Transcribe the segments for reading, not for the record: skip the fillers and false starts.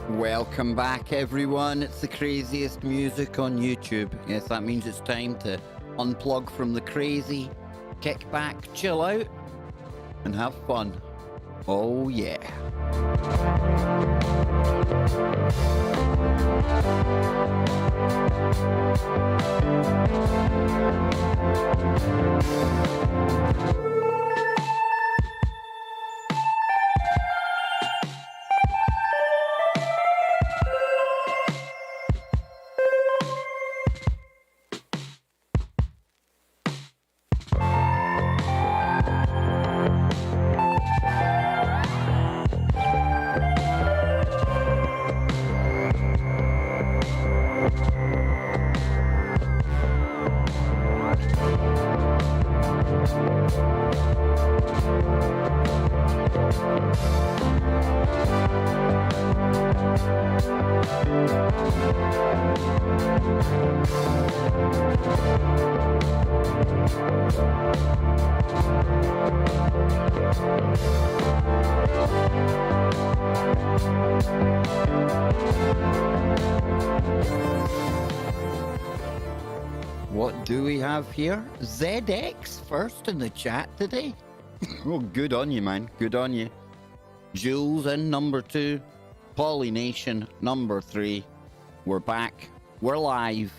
Welcome back, everyone. It's the craziest music on YouTube. Yes, that means it's time to unplug from the crazy, kick back, chill out, and have fun. Oh, yeah. What do we have here? ZX first in the chat today. Oh, good on you, man. Good on you. Jules in number 2. Polynation number 3. We're back. We're live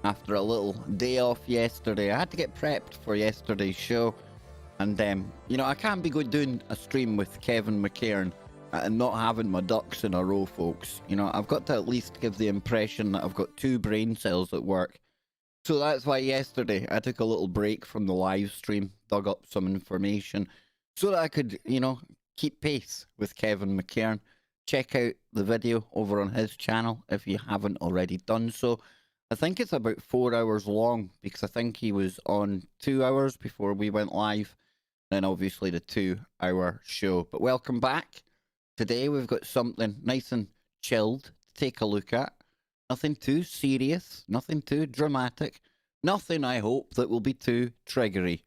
after a little day off yesterday. I had to get prepped for yesterday's show. And, you know, I can't be good doing a stream with Kevin McCairn and not having my ducks in a row, folks. You know, I've got to at least give the impression that I've got 2 brain cells at work. So that's why yesterday I took a little break from the live stream, dug up some information so that I could, you know, keep pace with Kevin McCairn. Check out the video over on his channel if you haven't already done so. I think it's about 4 hours long because I think he was on 2 hours before we went live. And obviously the 2-hour show. But welcome back. Today we've got something nice and chilled to take a look at. Nothing too serious, nothing too dramatic, nothing, I hope, that will be too triggery,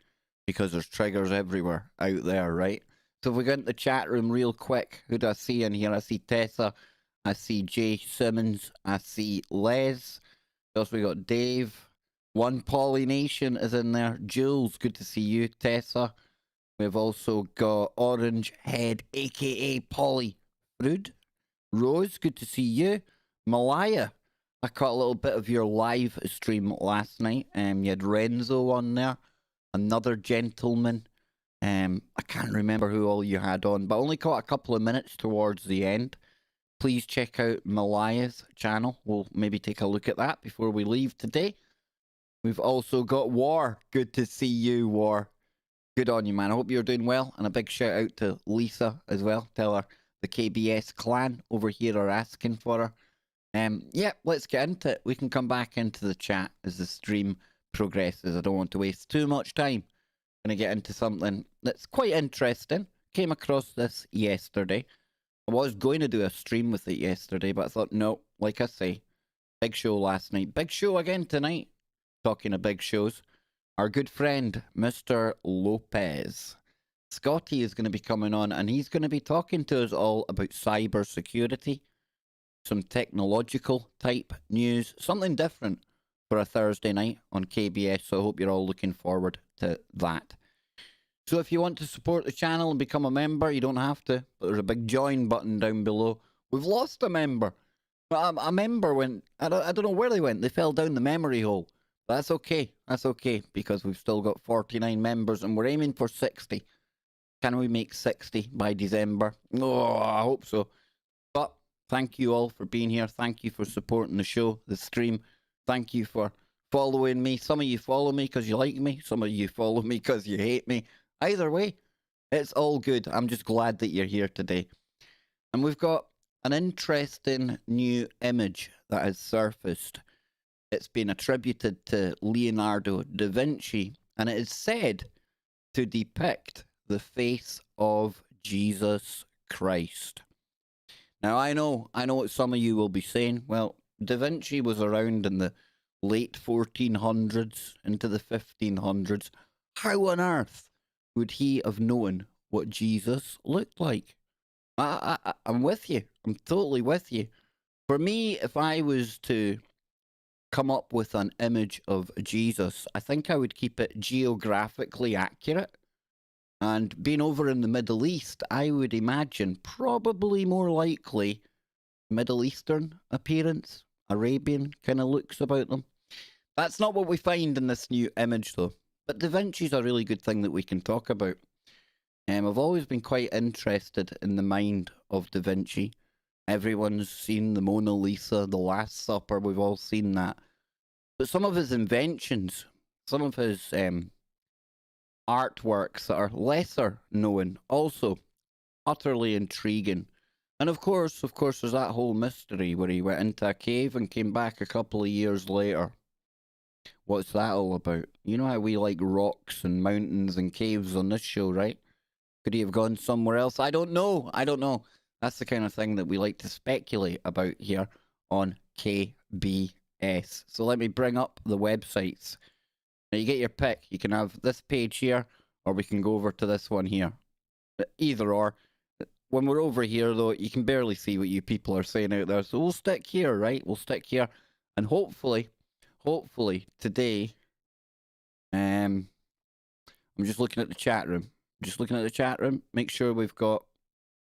because there's triggers everywhere out there, right? So if we go into the chat room real quick, who do I see in here? I see Tessa, I see Jay Simmons, I see Les, also we got Dave, One Polynation is in there, Jules, good to see you, Tessa. We've also got Orange Head, aka Polly Fruit. Rose, good to see you. Malaya, I caught a little bit of your live stream last night. You had Renzo on there, another gentleman. I can't remember who all you had on, but I only caught a couple of minutes towards the end. Please check out Malaya's channel. We'll maybe take a look at that before we leave today. We've also got War. Good to see you, War. Good on you, man. I hope you're doing well. And a big shout out to Lisa as well. Tell her the KBS clan over here are asking for her. Yeah, let's get into it. We can come back into the chat as the stream progresses. I don't want to waste too much time. I'm going to get into something that's quite interesting. Came across this yesterday. I was going to do a stream with it yesterday, but I thought, no, like I say, big show last night. Big show again tonight. Talking of big shows. Our good friend, Mr. Lopez. Scotty is going to be coming on, and he's going to be talking to us all about cyber security. Some technological type news, something different for a Thursday night on KBS, so I hope you're all looking forward to that. So if you want to support the channel and become a member, you don't have to, but there's a big join button down below. We've lost a member. A member went, I don't know where they went, they fell down the memory hole. But that's okay, because we've still got 49 members and we're aiming for 60. Can we make 60 by December? Oh, I hope so. But thank you all for being here. Thank you for supporting the show, the stream. Thank you for following me. Some of you follow me because you like me. Some of you follow me because you hate me. Either way, it's all good. I'm just glad that you're here today. And we've got an interesting new image that has surfaced. It's been attributed to Leonardo da Vinci, and it is said to depict the face of Jesus Christ. Now, I know what some of you will be saying. Well, Da Vinci was around in the late 1400s into the 1500s. How on earth would he have known what Jesus looked like? I'm with you. I'm totally with you. For me, if I was to come up with an image of Jesus, I think I would keep it geographically accurate. And being over in the Middle East, I would imagine probably more likely Middle Eastern appearance, Arabian kind of looks about them. That's not what we find in this new image, though. But Da Vinci's a really good thing that we can talk about. I've always been quite interested in the mind of Da Vinci. Everyone's seen the Mona Lisa, the Last Supper, we've all seen that. But some of his inventions, some of his artworks that are lesser known, also utterly intriguing. And of course, there's that whole mystery where he went into a cave and came back a couple of years later. What's that all about? You know how we like rocks and mountains and caves on this show, right? Could he have gone somewhere else? I don't know. That's the kind of thing that we like to speculate about here on KBS. So let me bring up the websites. Now you get your pick. You can have this page here, or we can go over to this one here. Either or. When we're over here, though, you can barely see what you people are saying out there. So we'll stick here, right? We'll stick here. And hopefully today, I'm just looking at the chat room. Make sure we've got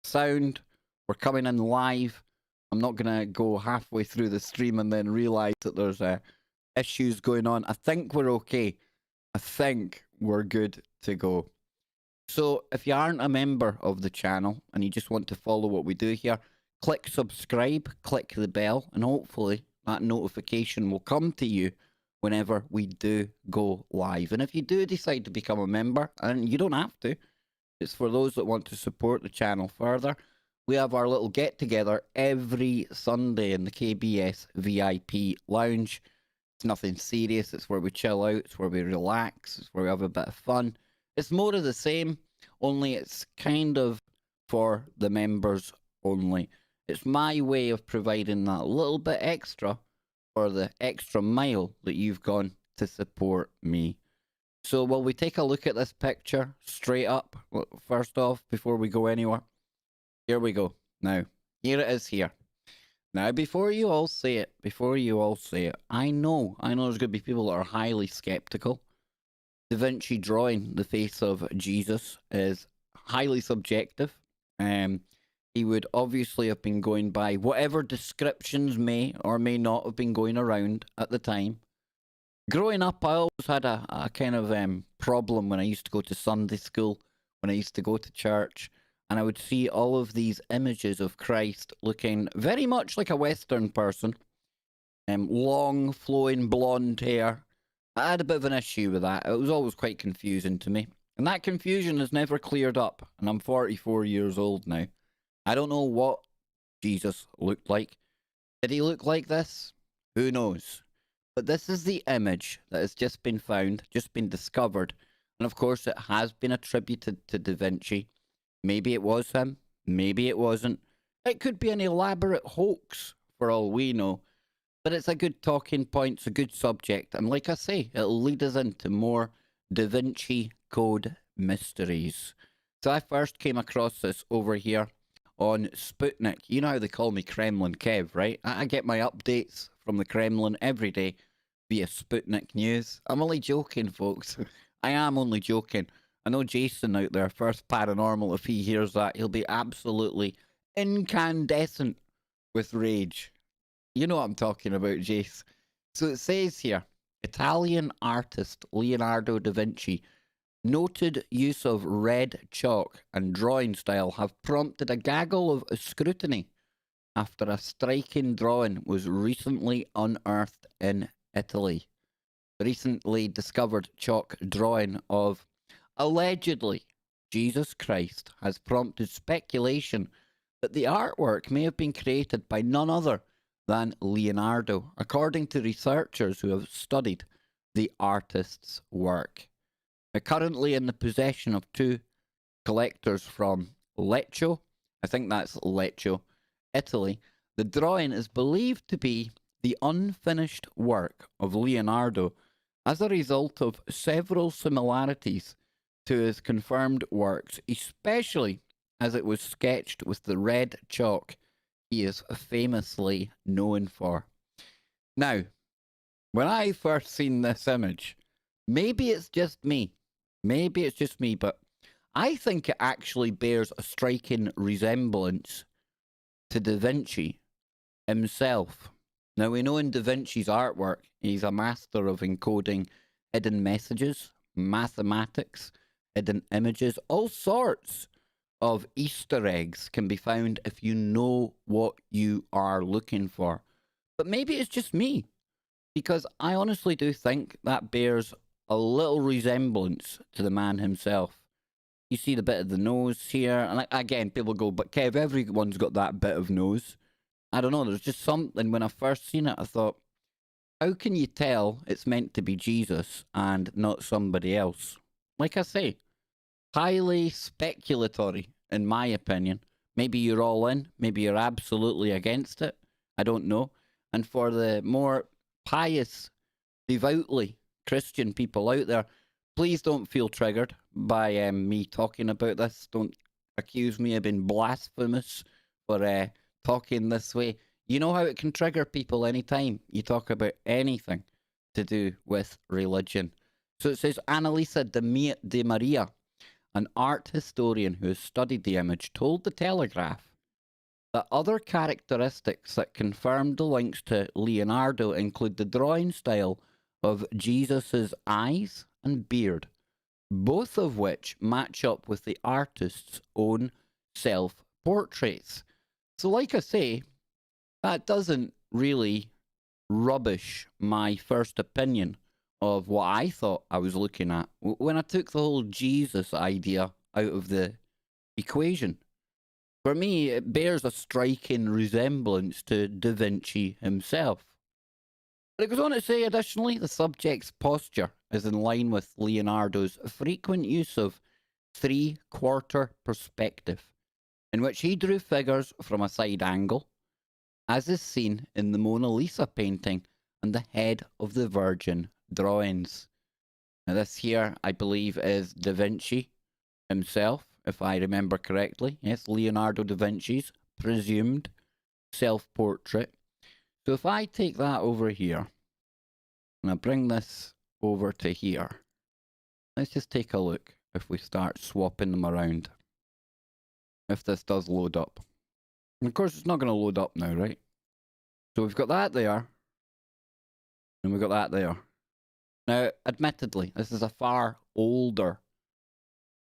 sound. We're coming in live. I'm not going to go halfway through the stream and then realize that there's issues going on. I think we're okay. I think we're good to go. So if you aren't a member of the channel and you just want to follow what we do here, click subscribe, click the bell, and hopefully that notification will come to you whenever we do go live. And if you do decide to become a member, and you don't have to, it's for those that want to support the channel further, we have our little get-together every Sunday in the KBS VIP Lounge. It's nothing serious. It's where we chill out. It's where we relax. It's where we have a bit of fun. It's more of the same, only it's kind of for the members only. It's my way of providing that little bit extra for the extra mile that you've gone to support me. So will we take a look at this picture straight up, first off, before we go anywhere? Here we go. Now, here it is here. Now, before you all say it, I know there's going to be people that are highly skeptical. Da Vinci drawing the face of Jesus is highly subjective. He would obviously have been going by whatever descriptions may or may not have been going around at the time. Growing up, I always had a kind of problem when I used to go to Sunday school, when I used to go to church, and I would see all of these images of Christ looking very much like a Western person. Long, flowing blonde hair. I had a bit of an issue with that. It was always quite confusing to me. And that confusion has never cleared up. And I'm 44 years old now. I don't know what Jesus looked like. Did he look like this? Who knows? But this is the image that has just been found, just been discovered. And of course, it has been attributed to Da Vinci. Maybe it was him. Maybe it wasn't. It could be an elaborate hoax, for all we know. But it's a good talking point, it's a good subject. And like I say, it'll lead us into more Da Vinci Code mysteries. So I first came across this over here on Sputnik. You know how they call me Kremlin Kev, right? I get my updates from the Kremlin every day via Sputnik News. I'm only joking, folks. I am only joking. I know Jason out there, first paranormal, if he hears that, he'll be absolutely incandescent with rage. You know what I'm talking about, Jace. So it says here, Italian artist Leonardo da Vinci noted use of red chalk and drawing style have prompted a gaggle of scrutiny after a striking drawing was recently unearthed in Italy. the recently discovered chalk drawing of allegedly Jesus Christ has prompted speculation that the artwork may have been created by none other than Leonardo, according to researchers who have studied the artist's work. Now, currently in the possession of two collectors from Lecco, I think that's Lecco, Italy, the drawing is believed to be the unfinished work of Leonardo as a result of several similarities to his confirmed works, especially as it was sketched with the red chalk he is famously known for. Now, when I first seen this image, maybe it's just me, but I think it actually bears a striking resemblance to Da Vinci himself. Now, we know in Da Vinci's artwork, he's a master of encoding hidden messages, mathematics, hidden images, all sorts of Easter eggs can be found if you know what you are looking for. But maybe it's just me, because I honestly do think that bears a little resemblance to the man himself. You see the bit of the nose here, and again, people go, but Kev, everyone's got that bit of nose. I don't know, there's just something, when I first seen it, I thought, how can you tell it's meant to be Jesus and not somebody else? Like I say, highly speculatory, in my opinion. Maybe you're all in, maybe you're absolutely against it. I don't know. And for the more pious, devoutly Christian people out there, please don't feel triggered by me talking about this. Don't accuse me of being blasphemous for talking this way. You know how it can trigger people anytime you talk about anything to do with religion. So it says, Annalisa de Maria, an art historian who has studied the image, told the Telegraph that other characteristics that confirmed the links to Leonardo include the drawing style of Jesus's eyes and beard, both of which match up with the artist's own self-portraits. So like I say, that doesn't really rubbish my first opinion of what I thought I was looking at when I took the whole Jesus idea out of the equation. For me, it bears a striking resemblance to Da Vinci himself. But it goes on to say, additionally, the subject's posture is in line with Leonardo's frequent use of three-quarter perspective, in which he drew figures from a side angle, as is seen in the Mona Lisa painting and the Head of the Virgin drawings. Now this here, I believe, is Da Vinci himself, if I remember correctly. Yes, Leonardo da Vinci's presumed self-portrait. So if I take that over here, and I bring this over to here, let's just take a look if we start swapping them around. If this does load up. And of course, it's not going to load up now, right? So we've got that there, and we've got that there. Now, admittedly, this is a far older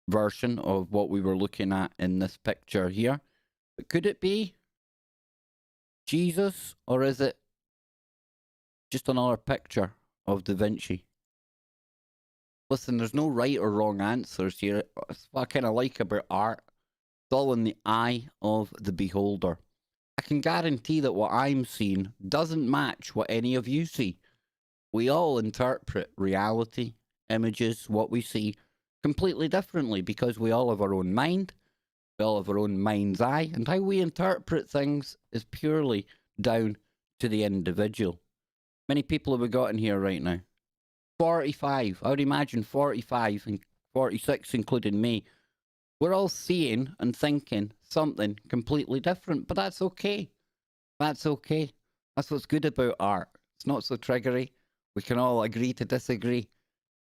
version of what we were looking at in this picture here. But could it be Jesus, or is it just another picture of Da Vinci? Listen, there's no right or wrong answers here. That's what I kind of like about art. It's all in the eye of the beholder. I can guarantee that what I'm seeing doesn't match what any of you see. We all interpret reality, images, what we see, completely differently because we all have our own mind, we all have our own mind's eye, and how we interpret things is purely down to the individual. Many people have we got in here right now? 45. I would imagine 45 and 46, including me. We're all seeing and thinking something completely different, but that's okay. That's okay. That's what's good about art. It's not so triggery. We can all agree to disagree.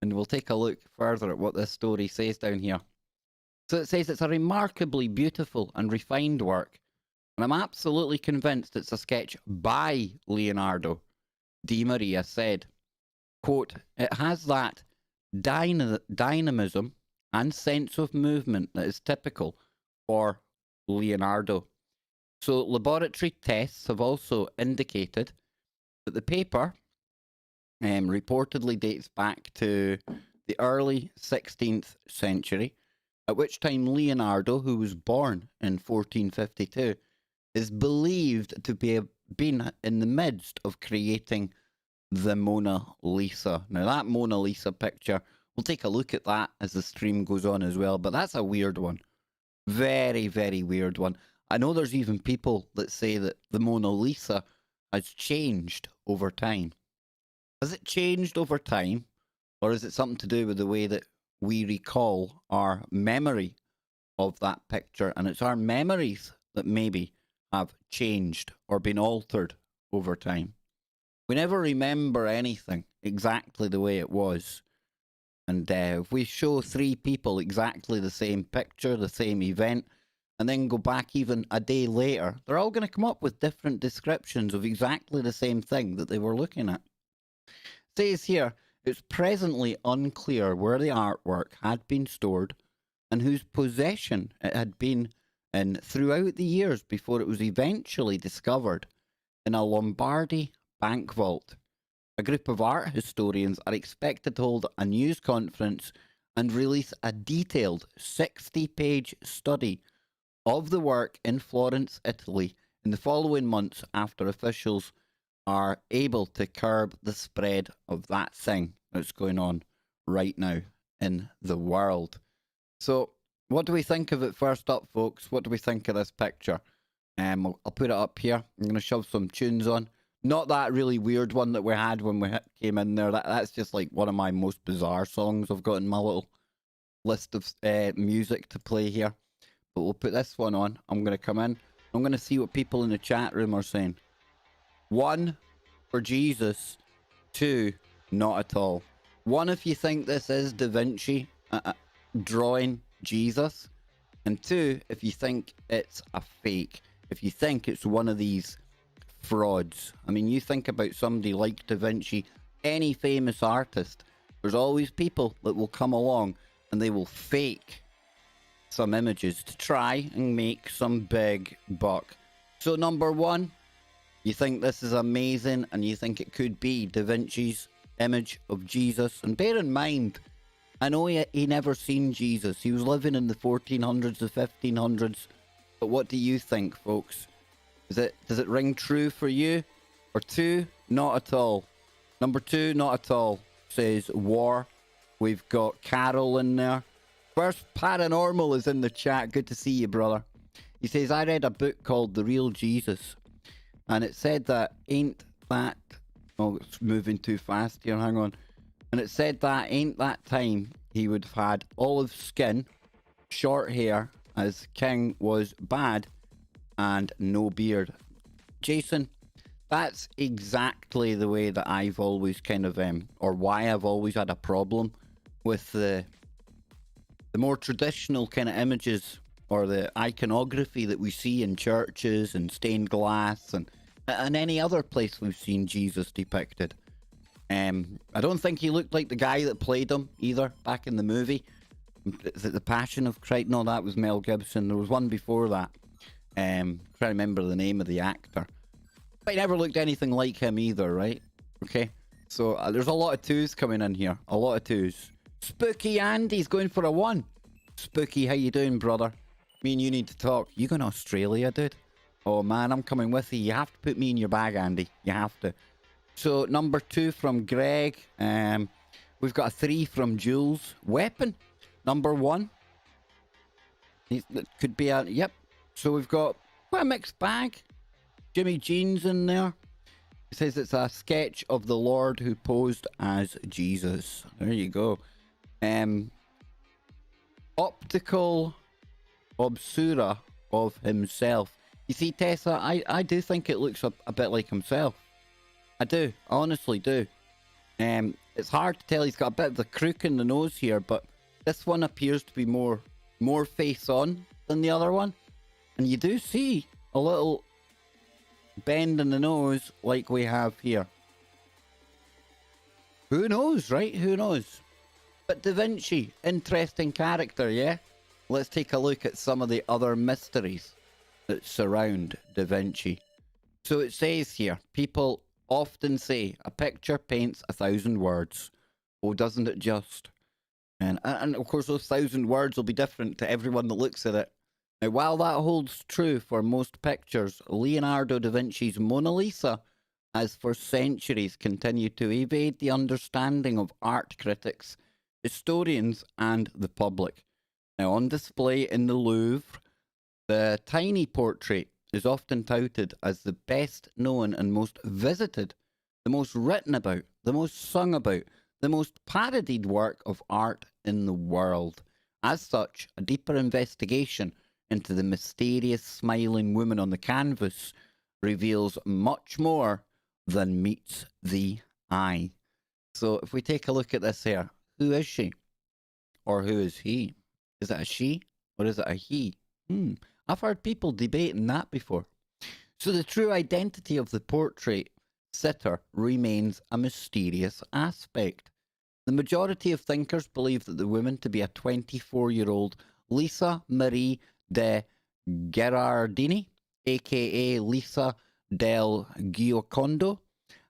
And we'll take a look further at what this story says down here. So it says it's a remarkably beautiful and refined work. And I'm absolutely convinced it's a sketch by Leonardo. Di Maria said, quote, it has that dynamism and sense of movement that is typical for Leonardo. So laboratory tests have also indicated that the paper reportedly dates back to the early 16th century, at which time Leonardo, who was born in 1452, is believed to be been in the midst of creating the Mona Lisa. Now, that Mona Lisa picture, we'll take a look at that as the stream goes on as well, but that's a weird one. Very, very weird one. I know there's even people that say that the Mona Lisa has changed over time. Has it changed over time, or is it something to do with the way that we recall our memory of that picture? And it's our memories that maybe have changed or been altered over time. We never remember anything exactly the way it was. And if we show three people exactly the same picture, the same event, and then go back even a day later, they're all going to come up with different descriptions of exactly the same thing that they were looking at. It says here, it's presently unclear where the artwork had been stored and whose possession it had been in throughout the years before it was eventually discovered in a Lombardy bank vault. A group of art historians are expected to hold a news conference and release a detailed 60-page study of the work in Florence, Italy, in the following months after officials are able to curb the spread of that thing that's going on right now in the world. So, what do we think of it first up, folks? What do we think of this picture? I'll put it up here. I'm going to shove some tunes on. Not that really weird one that we had when we came in there. That's just like one of my most bizarre songs I've got in my little list of music to play here. But we'll put this one on. I'm going to come in. I'm going to see what people in the chat room are saying. 1, for Jesus. 2, not at all. 1, if you think this is Da Vinci drawing Jesus. And 2, if you think it's a fake. If you think it's one of these frauds. I mean, you think about somebody like Da Vinci, any famous artist, there's always people that will come along and they will fake some images to try and make some big buck. So number 1, you think this is amazing and you think it could be Da Vinci's image of Jesus. And bear in mind, I know he never seen Jesus. He was living in the 1400s, the 1500s. But what do you think, folks? Does it ring true for you? Or 2, not at all. Number 2, not at all, says War. We've got Carol in there. First Paranormal is in the chat. Good to see you, brother. He says, I read a book called The Real Jesus. And it said that ain't that... Oh, it's moving too fast here. Hang on. And it said that ain't that time he would have had olive skin, short hair, as King was bad, and no beard. Jason, that's exactly the way that I've always kind of, or why I've always had a problem with the more traditional kind of images or the iconography that we see in churches and stained glass and any other place we've seen Jesus depicted. I don't think he looked like the guy that played him either back in the movie. Is it The Passion of Christ? No, that was Mel Gibson. There was one before that. Trying to remember the name of the actor. But he never looked anything like him either, right? Okay. So there's a lot of 2s coming in here. A lot of 2s. Spooky Andy's going for a 1. Spooky, how you doing, brother? Me and you need to talk. You going to Australia, dude? Oh man, I'm coming with you. You have to put me in your bag, Andy. You have to. So number 2 from Greg. We've got a 3 from Jules. Weapon. Number 1. It could be a... Yep. So we've got quite a mixed bag. Jimmy Jean's in there. He says it's a sketch of the Lord who posed as Jesus. There you go. Optical obsura of himself. You see, Tessa, I do think it looks a bit like himself. I do. I honestly do. It's hard to tell. He's got a bit of the crook in the nose here, but this one appears to be more face on than the other one. And you do see a little bend in the nose like we have here. Who knows, right? Who knows? But Da Vinci, interesting character, yeah? Let's take a look at some of the other mysteries that surround Da Vinci. So it says here, people often say a picture paints 1,000 words. Oh, doesn't it just? And of course, those 1,000 words will be different to everyone that looks at it. Now, while that holds true for most pictures, Leonardo da Vinci's Mona Lisa has for centuries continued to evade the understanding of art critics, historians, and the public. Now, on display in the Louvre, the tiny portrait is often touted as the best known and most visited, the most written about, the most sung about, the most parodied work of art in the world. As such, a deeper investigation into the mysterious smiling woman on the canvas reveals much more than meets the eye. So if we take a look at this here, who is she? Or who is he? Is it a she or is it a he? I've heard people debating that before. So the true identity of the portrait sitter remains a mysterious aspect. The majority of thinkers believe that the woman to be a 24-year-old Lisa Marie de Gherardini, aka Lisa del Giocondo,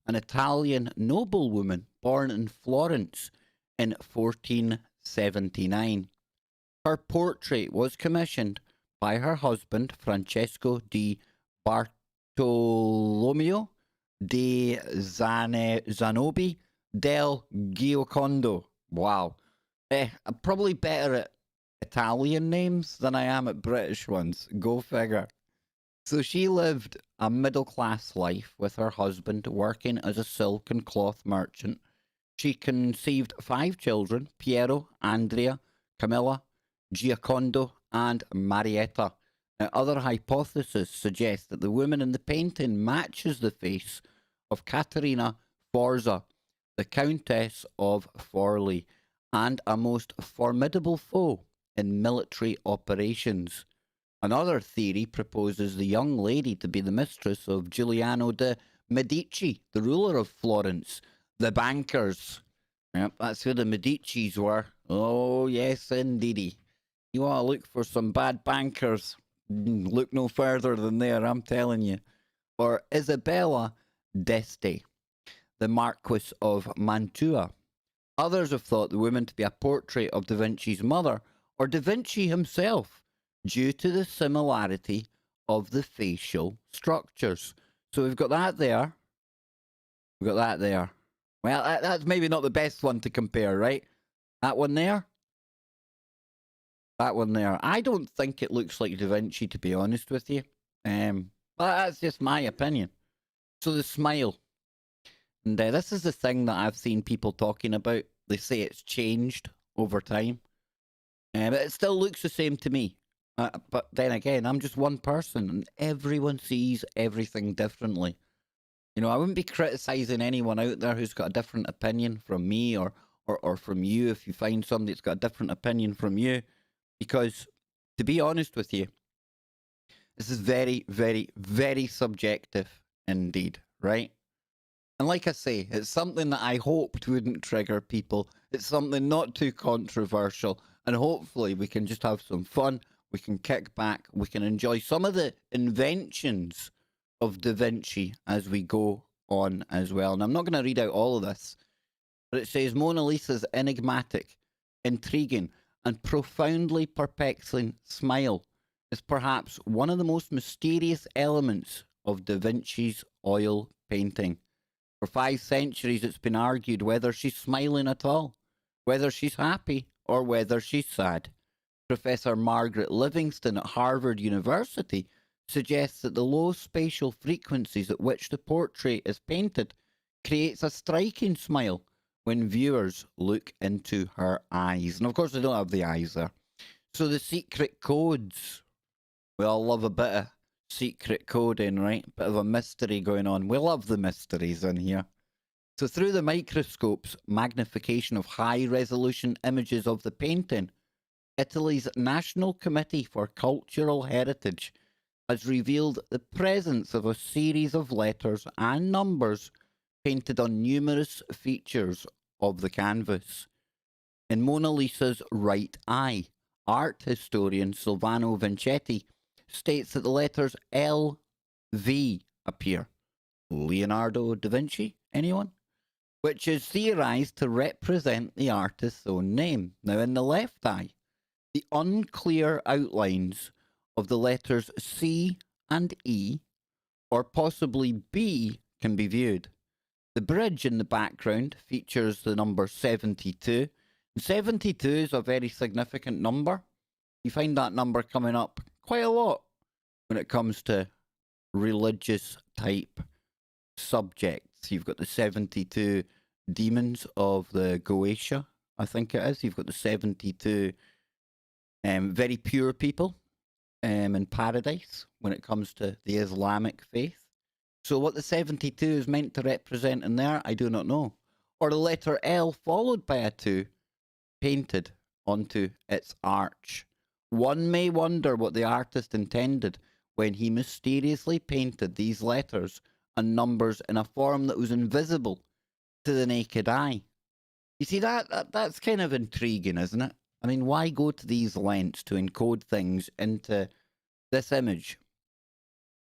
an Italian noblewoman born in Florence in 1479. Her portrait was commissioned by her husband Francesco di Bartolomeo de Zanobi del Giocondo. Wow. I'm probably better at Italian names than I am at British ones. Go figure. So she lived a middle-class life with her husband working as a silk and cloth merchant. She conceived 5 children: Piero, Andrea, Camilla, Giocondo, and Marietta. Now, other hypotheses suggest that the woman in the painting matches the face of Caterina Forza, the Countess of Forli, and a most formidable foe in military operations. Another theory proposes the young lady to be the mistress of Giuliano de' Medici, the ruler of Florence, the bankers. Yep, that's who the Medicis were. Oh, yes, indeedy. You want to look for some bad bankers? Look no further than there, I'm telling you. Or Isabella d'Este, the Marquis of Mantua. Others have thought the woman to be a portrait of Da Vinci's mother, or Da Vinci himself, due to the similarity of the facial structures. So we've got that there. We've got that there. Well, that's maybe not the best one to compare, right? That one there. That one there. I don't think it looks like Da Vinci, to be honest with you. But that's just my opinion. So the smile. And this is the thing that I've seen people talking about. They say it's changed over time. But it still looks the same to me. But then again, I'm just one person and everyone sees everything differently. You know, I wouldn't be criticizing anyone out there who's got a different opinion from me or from you if you find somebody that's got a different opinion from you. Because, to be honest with you, this is very, very, very subjective indeed, right? And like I say, it's something that I hoped wouldn't trigger people. It's something not too controversial. And hopefully we can just have some fun. We can kick back. We can enjoy some of the inventions of Da Vinci as we go on as well. And I'm not going to read out all of this, but it says Mona Lisa's enigmatic, intriguing, and profoundly perplexing smile is perhaps one of the most mysterious elements of Da Vinci's oil painting. For 5 centuries, it's been argued whether she's smiling at all, whether she's happy, or whether she's sad. Professor Margaret Livingston at Harvard University suggests that the low spatial frequencies at which the portrait is painted creates a striking smile when viewers look into her eyes. And of course, they don't have the eyes there. So the secret codes. We all love a bit of secret coding, right? Bit of a mystery going on. We love the mysteries in here. So through the microscope's magnification of high-resolution images of the painting, Italy's National Committee for Cultural Heritage has revealed the presence of a series of letters and numbers painted on numerous features of the canvas. In Mona Lisa's right eye, art historian Silvano Vincetti states that the letters LV appear. Leonardo da Vinci? Anyone? Which is theorized to represent the artist's own name. Now, in the left eye, the unclear outlines of the letters C and E, or possibly B, can be viewed. The bridge in the background features the number 72. 72 is a very significant number. You find that number coming up quite a lot when it comes to religious type subjects. You've got the 72 demons of the Goetia, I think it is. You've got the 72 very pure people in paradise when it comes to the Islamic faith. So what the 72 is meant to represent in there, I do not know. Or the letter L followed by a 2 painted onto its arch. One may wonder what the artist intended when he mysteriously painted these letters and numbers in a form that was invisible to the naked eye. You see, that's kind of intriguing, isn't it? I mean, why go to these lengths to encode things into this image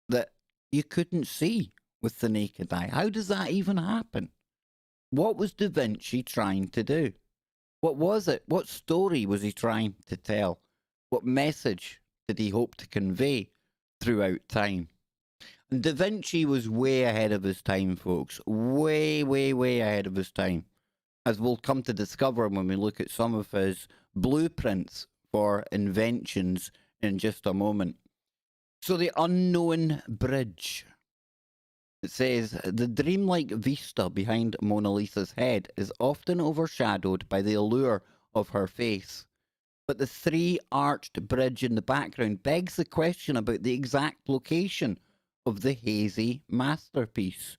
that you couldn't see with the naked eye? How does that even happen? What was Da Vinci trying to do? What was it? What story was he trying to tell? What message did he hope to convey throughout time? And Da Vinci was way ahead of his time, folks. Way, way, way ahead of his time. As we'll come to discover when we look at some of his blueprints for inventions in just a moment. So the unknown bridge. It says, the dreamlike vista behind Mona Lisa's head is often overshadowed by the allure of her face. But the three-arched bridge in the background begs the question about the exact location of the hazy masterpiece.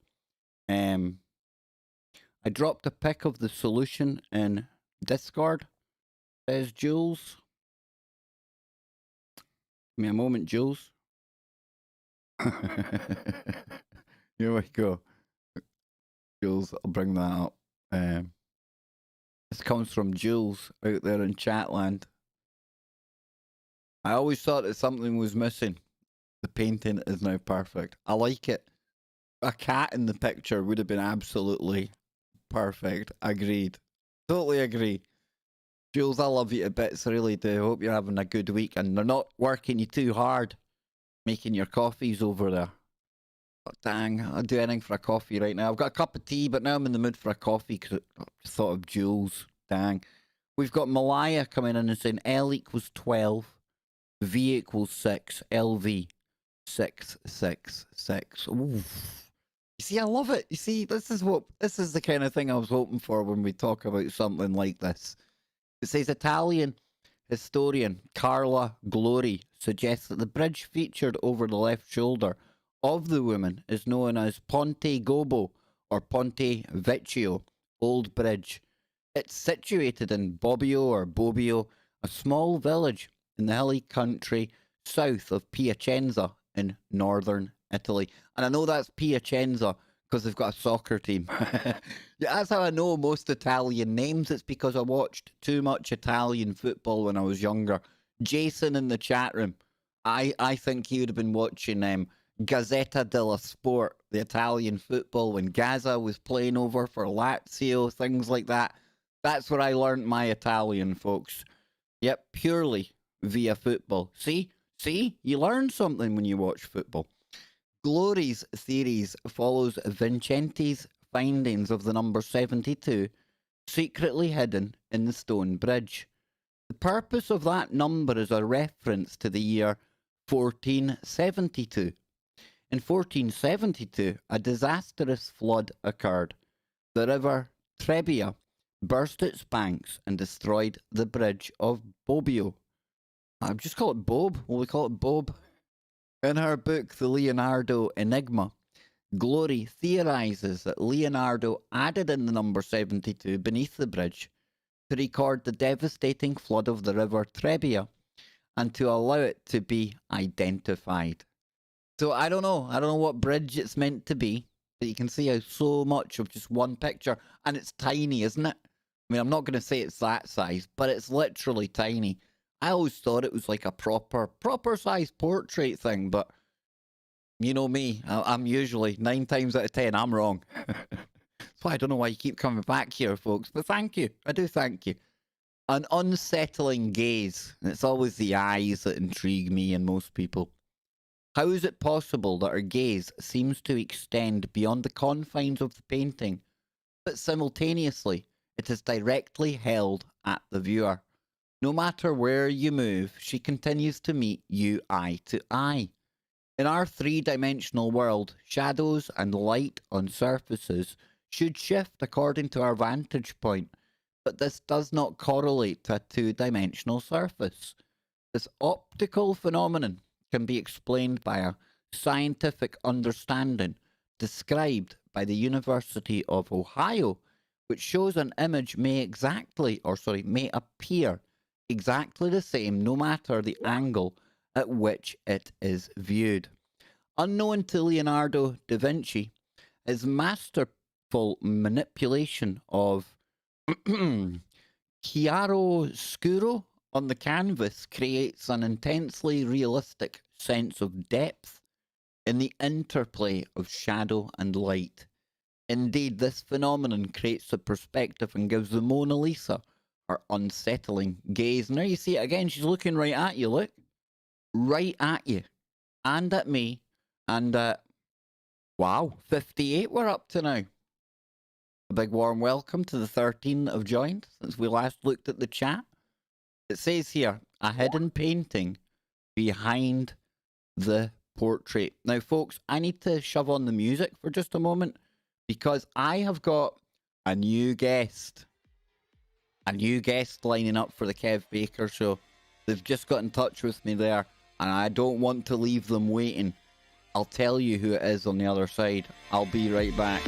I dropped a pic of the solution in Discord, says Jules. Give me a moment, Jules. Here we go. Jules, I'll bring that up. This comes from Jules out there in Chatland. I always thought that something was missing. The painting is now perfect. I like it. A cat in the picture would have been absolutely perfect. Agreed. Totally agree. Jules, I love you to bits. I really do. Hope you're having a good week and they're not working you too hard making your coffees over there. Oh, dang, I'll do anything for a coffee right now. I've got a cup of tea, but now I'm in the mood for a coffee because I just thought of Jules. Dang. We've got Malaya coming in and saying L equals 12, V equals 6, LV 666. Oof. You see, I love it. You see, this is the kind of thing I was hoping for when we talk about something like this. It says Italian historian Carla Glory suggests that the bridge featured over the left shoulder of the woman is known as Ponte Gobo or Ponte Vecchio, Old Bridge. It's situated in Bobbio or Bobbio, a small village in the hilly country south of Piacenza in northern Italy. And I know that's Piacenza because they've got a soccer team. Yeah, that's how I know most Italian names. It's because I watched too much Italian football when I was younger. Jason in the chat room, I think he would have been watching Gazzetta dello Sport, the Italian football, when Gaza was playing over for Lazio, things like that. That's where I learned my Italian, folks. Yep, purely via football. See, you learn something when you watch football. Glory's theories follows Vincenti's findings of the number 72 secretly hidden in the stone bridge. The purpose of that number is a reference to the year 1472. In 1472, a disastrous flood occurred. The river Trebbia burst its banks and destroyed the bridge of Bobbio. I'll just call it Bob. Will we call it Bob? In her book, The Leonardo Enigma, Glory theorizes that Leonardo added in the number 72 beneath the bridge to record the devastating flood of the river Trebbia and to allow it to be identified. So I don't know what bridge it's meant to be, but you can see how so much of just one picture, and it's tiny, isn't it? I mean, I'm not going to say it's that size, but it's literally tiny. I always thought it was like a proper size portrait thing, but You know me. I'm usually 9 times out of 10, I'm wrong. So I don't know why you keep coming back here, folks. But thank you. I do thank you. An unsettling gaze. It's always the eyes that intrigue me and most people. How is it possible that our gaze seems to extend beyond the confines of the painting, but simultaneously it is directly held at the viewer? No matter where you move, she continues to meet you eye to eye. In our three-dimensional world, shadows and light on surfaces should shift according to our vantage point, but this does not correlate to a two-dimensional surface. This optical phenomenon can be explained by a scientific understanding described by the University of Ohio, which shows an image may appear exactly the same no matter the angle at which it is viewed. Unknown to Leonardo da Vinci, his masterful manipulation of chiaroscuro on the canvas creates an intensely realistic sense of depth in the interplay of shadow and light. Indeed, this phenomenon creates a perspective and gives the Mona Lisa her unsettling gaze. And there you see it again, she's looking right at you, look. Right at you. And at me. And, wow, 58 we're up to now. A big warm welcome to the 13 that have joined since we last looked at the chat. It says here, a hidden painting behind the portrait. Now, folks, I need to shove on the music for just a moment because I have got a new guest. A new guest lining up for the Kev Baker show. They've just got in touch with me there, and I don't want to leave them waiting. I'll tell you who it is on the other side. I'll be right back.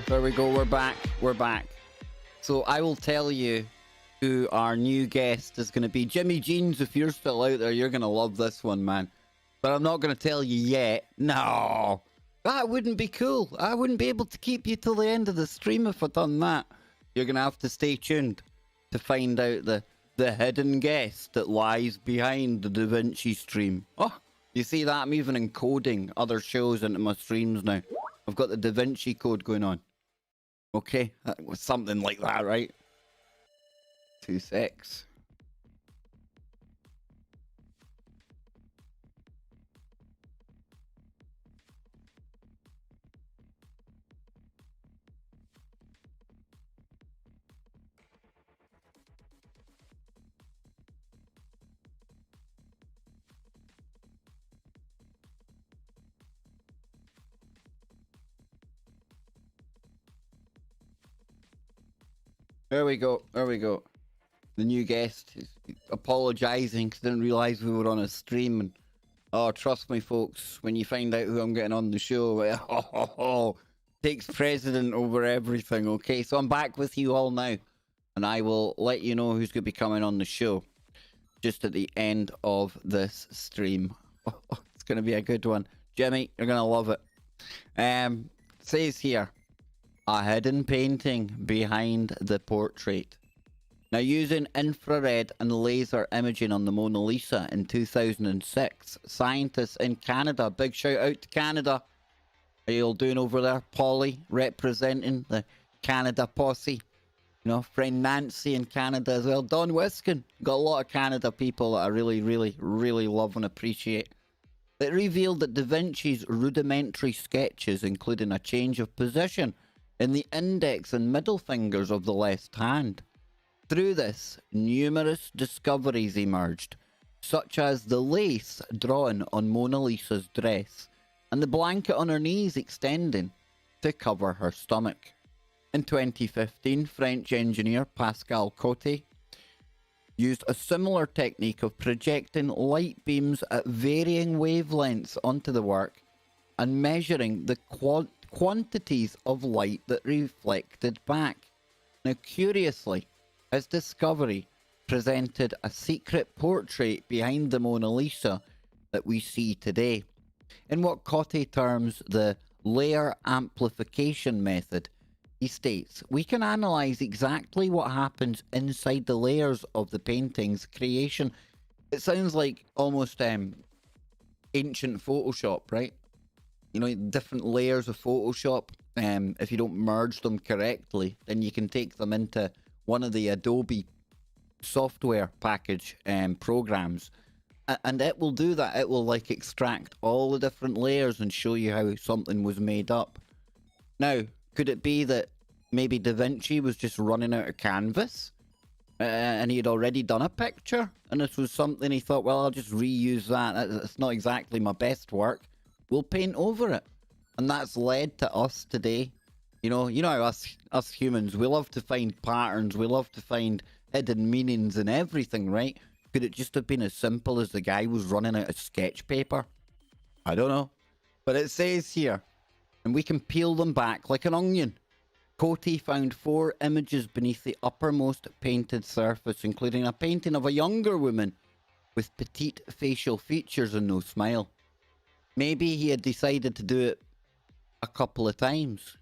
There we go, we're back. So I will tell you who our new guest is going to be. Jimmy Jeans, if you're still out there, you're going to love this one, man. But I'm not going to tell you yet. No, that wouldn't be cool. I wouldn't be able to keep you till the end of the stream if I'd done that. You're going to have to stay tuned to find out the hidden guest that lies behind the Da Vinci stream. Oh, you see that? I'm even encoding other shows into my streams now. I've got the Da Vinci code going on. Okay, that was something like that, right? 2 secs. There we go. The new guest is apologising because didn't realise we were on a stream. And oh, trust me, folks, when you find out who I'm getting on the show, takes precedent over everything. Okay, so I'm back with you all now, and I will let you know who's going to be coming on the show just at the end of this stream. It's going to be a good one. Jimmy, you're going to love it. Says here, a hidden painting behind the portrait. Now, using infrared and laser imaging on the Mona Lisa in 2006, scientists in Canada, big shout out to Canada. How you all doing over there? Polly, representing the Canada posse. You know, friend Nancy in Canada as well. Don Wiskin. Got a lot of Canada people that I really, really, really love and appreciate. It revealed that Da Vinci's rudimentary sketches, including a change of position in the index and middle fingers of the left hand. Through this, numerous discoveries emerged, such as the lace drawn on Mona Lisa's dress and the blanket on her knees extending to cover her stomach. In 2015, French engineer Pascal Cotte used a similar technique of projecting light beams at varying wavelengths onto the work and measuring the quantities of light that reflected back. Now, curiously, his discovery presented a secret portrait behind the Mona Lisa that we see today. In what Cotte terms the layer amplification method, he states, we can analyze exactly what happens inside the layers of the painting's creation. It sounds like almost ancient Photoshop, right? You know, different layers of Photoshop. If you don't merge them correctly, then you can take them into one of the Adobe software package programs, and it will do that. It will like extract all the different layers and show you how something was made up. Now, could it be that maybe Da Vinci was just running out of canvas and he had already done a picture, and this was something he thought, well, I'll just reuse that. It's not exactly my best work. We'll paint over it. And that's led to us today. You know how us humans, we love to find patterns, we love to find hidden meanings in everything, right? Could it just have been as simple as the guy was running out of sketch paper? I don't know. But it says here, and we can peel them back like an onion. Cotte found 4 images beneath the uppermost painted surface, including a painting of a younger woman with petite facial features and no smile. Maybe he had decided to do it a couple of times.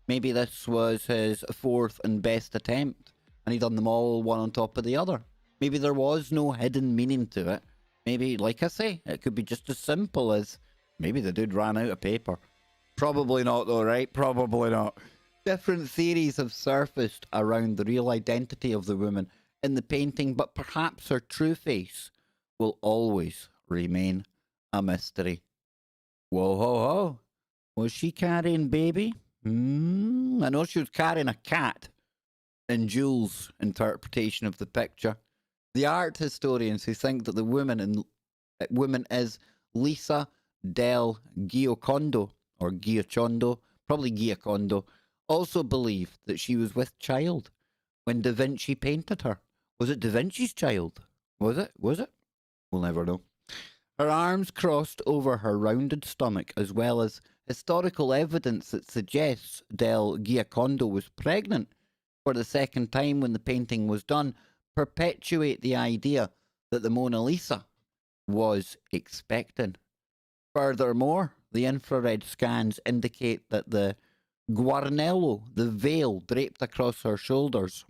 Maybe this was his 4th and best attempt, and he'd done them all one on top of the other. Maybe there was no hidden meaning to it. Maybe, like I say, it could be just as simple as maybe the dude ran out of paper. Probably not though, right? Probably not. Different theories have surfaced around the real identity of the woman in the painting, but perhaps her true face will always remain a mystery. Whoa, ho, ho. Was she carrying baby? I know she was carrying a cat, in Jules' interpretation of the picture. The art historians who think that the woman is Lisa del Giocondo, or Giocondo, probably Giocondo, also believe that she was with child when Da Vinci painted her. Was it Da Vinci's child? Was it? We'll never know. Her arms crossed over her rounded stomach, as well as historical evidence that suggests Del Giocondo was pregnant for the second time when the painting was done, perpetuate the idea that the Mona Lisa was expecting. Furthermore, the infrared scans indicate that the guarnello, the veil draped across her shoulders.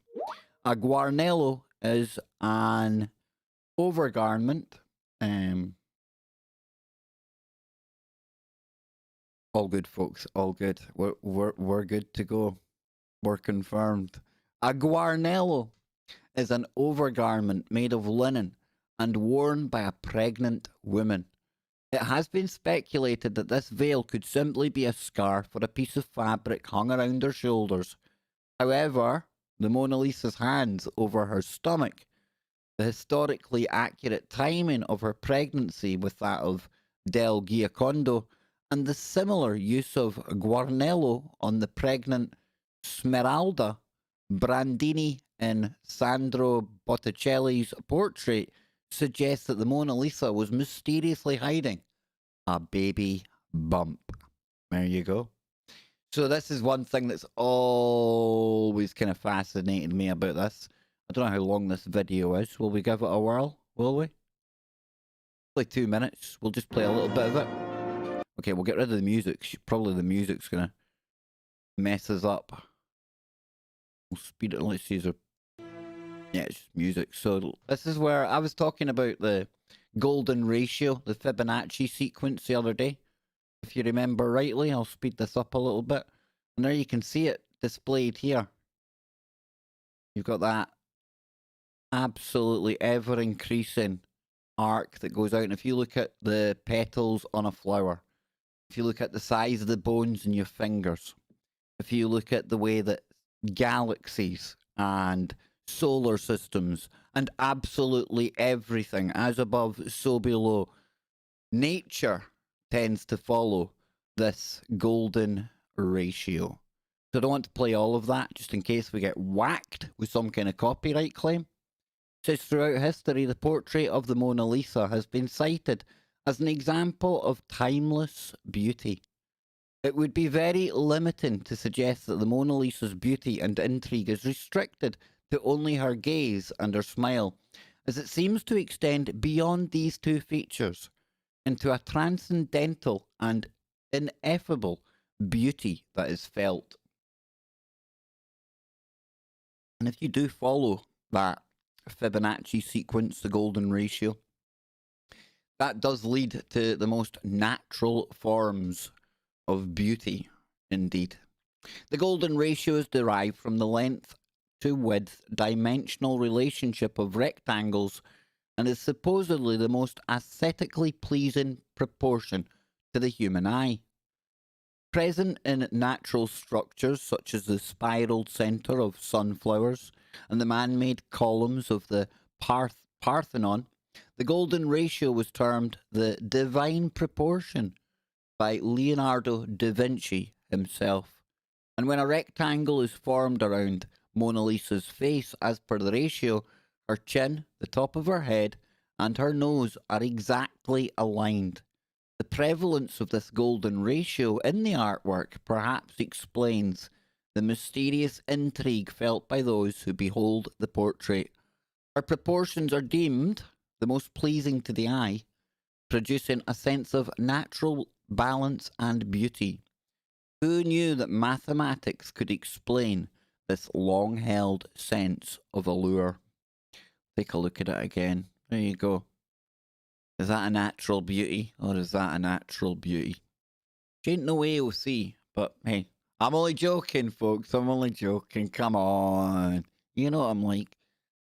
A guarnello is an overgarment. All good, folks. All good. We're good to go. We're confirmed. A guarnello is an overgarment made of linen and worn by a pregnant woman. It has been speculated that this veil could simply be a scarf or a piece of fabric hung around her shoulders. However, the Mona Lisa's hands over her stomach, the historically accurate timing of her pregnancy with that of Del Giocondo, and the similar use of guarnello on the pregnant Smeralda Brandini in Sandro Botticelli's portrait suggests that the Mona Lisa was mysteriously hiding a baby bump. There you go. So this is one thing that's always kind of fascinated me about this. I don't know how long this video is. Will we give it a whirl? Will we? Like 2 minutes. We'll just play a little bit of it. Okay, we'll get rid of the music. Probably the music's gonna mess us up. We'll speed it. Let's see. Yeah, it's just music. So this is where I was talking about the golden ratio, the Fibonacci sequence the other day. If you remember rightly, I'll speed this up a little bit. And there you can see it displayed here. You've got that absolutely ever-increasing arc that goes out. And if you look at the petals on a flower, if you look at the size of the bones in your fingers, if you look at the way that galaxies and solar systems and absolutely everything, as above, so below, nature tends to follow this golden ratio. So I don't want to play all of that just in case we get whacked with some kind of copyright claim. It says throughout history, the portrait of the Mona Lisa has been cited as an example of timeless beauty. It would be very limiting to suggest that the Mona Lisa's beauty and intrigue is restricted to only her gaze and her smile, as it seems to extend beyond these two features into a transcendental and ineffable beauty that is felt. And if you do follow that Fibonacci sequence, the golden ratio, that does lead to the most natural forms of beauty indeed. The golden ratio is derived from the length to width dimensional relationship of rectangles and is supposedly the most aesthetically pleasing proportion to the human eye. Present in natural structures such as the spiraled centre of sunflowers and the man-made columns of the Parthenon, the golden ratio was termed the divine proportion by Leonardo da Vinci himself. And when a rectangle is formed around Mona Lisa's face as per the ratio, her chin, the top of her head, and her nose are exactly aligned. The prevalence of this golden ratio in the artwork perhaps explains the mysterious intrigue felt by those who behold the portrait. Her proportions are deemed the most pleasing to the eye, producing a sense of natural balance and beauty. Who knew that mathematics could explain this long-held sense of allure? Take a look at it again. There you go. Is that a natural beauty, or is that a natural beauty? Ain't no AOC, but hey, I'm only joking, folks. I'm only joking. Come on. You know what I'm like.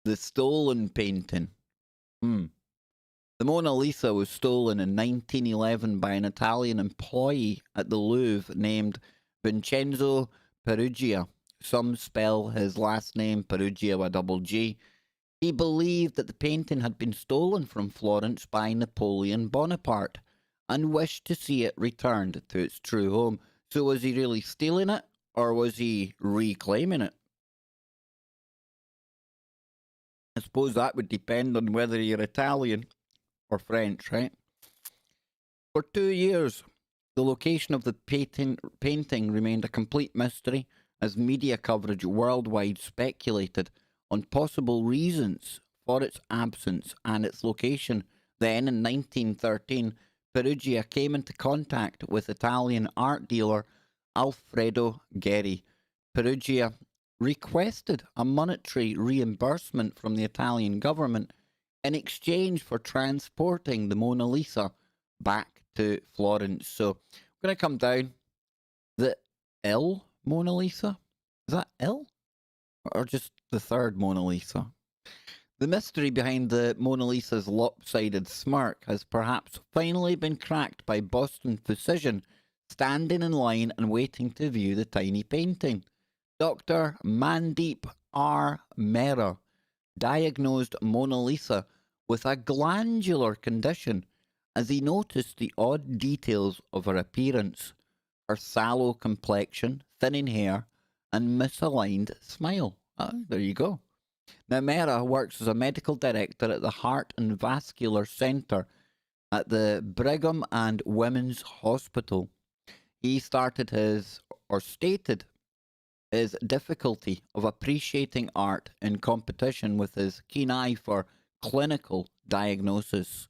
The stolen painting. The Mona Lisa was stolen in 1911 by an Italian employee at the Louvre named Vincenzo Peruggia. Some spell his last name Peruggia with a double G. He believed that the painting had been stolen from Florence by Napoleon Bonaparte and wished to see it returned to its true home. So was he really stealing it, or was he reclaiming it? I suppose that would depend on whether you're Italian or French, right? For 2 years, the location of the painting remained a complete mystery as media coverage worldwide speculated on possible reasons for its absence and its location. Then, in 1913, Perugia came into contact with Italian art dealer Alfredo Gheri. Perugia requested a monetary reimbursement from the Italian government in exchange for transporting the Mona Lisa back to Florence. So, I'm going to come down. The L Mona Lisa? Is that L? Or just the third Mona Lisa? The mystery behind the Mona Lisa's lopsided smirk has perhaps finally been cracked by Boston physician standing in line and waiting to view the tiny painting. Dr. Mandeep R. Mehra diagnosed Mona Lisa with a glandular condition as he noticed the odd details of her appearance, her sallow complexion, thinning hair, and misaligned smile. There you go. Now, Mera works as a medical director at the Heart and Vascular Center at the Brigham and Women's Hospital. He started stated his difficulty of appreciating art in competition with his keen eye for clinical diagnosis.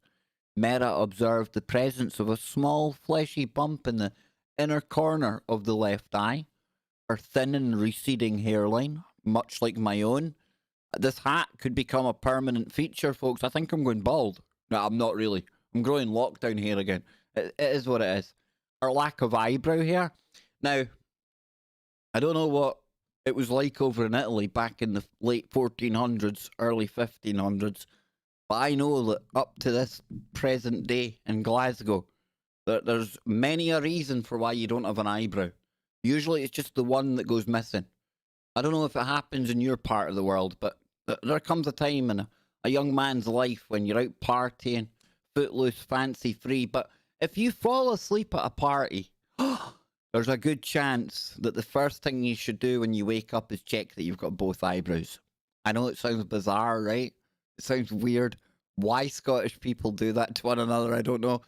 Mera observed the presence of a small fleshy bump in the inner corner of the left eye, her thin and receding hairline, much like my own. This hat could become a permanent feature, folks. I think I'm going bald. No, I'm not really. I'm growing lockdown hair again. It is what it is. Her lack of eyebrow hair. Now, I don't know what it was like over in Italy back in the late 1400s, early 1500s, but I know that up to this present day in Glasgow, there's many a reason for why you don't have an eyebrow. Usually it's just the one that goes missing. I don't know if it happens in your part of the world, but there comes a time in a young man's life when you're out partying, footloose, fancy free, but if you fall asleep at a party, there's a good chance that the first thing you should do when you wake up is check that you've got both eyebrows. I know it sounds bizarre, right? It sounds weird. Why Scottish people do that to one another, I don't know.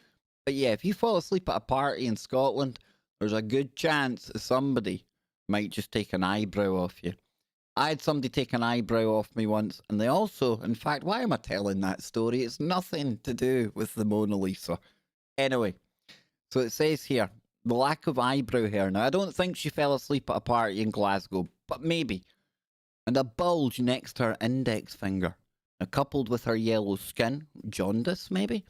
But yeah, if you fall asleep at a party in Scotland, there's a good chance somebody might just take an eyebrow off you. I had somebody take an eyebrow off me once, and they also, in fact, why am I telling that story? It's nothing to do with the Mona Lisa. Anyway, so it says here, the lack of eyebrow hair. Now, I don't think she fell asleep at a party in Glasgow, but maybe. And a bulge next to her index finger. Now, coupled with her yellow skin, jaundice maybe,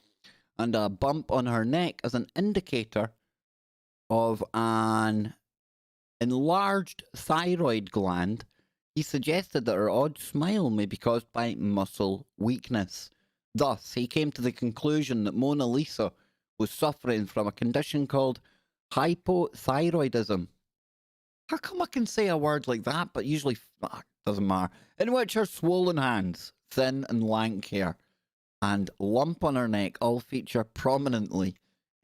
and a bump on her neck as an indicator of an enlarged thyroid gland, he suggested that her odd smile may be caused by muscle weakness. Thus, he came to the conclusion that Mona Lisa was suffering from a condition called hypothyroidism. How come I can say a word like that, but usually doesn't matter? In which her swollen hands, thin and lank hair, and lump on her neck all feature prominently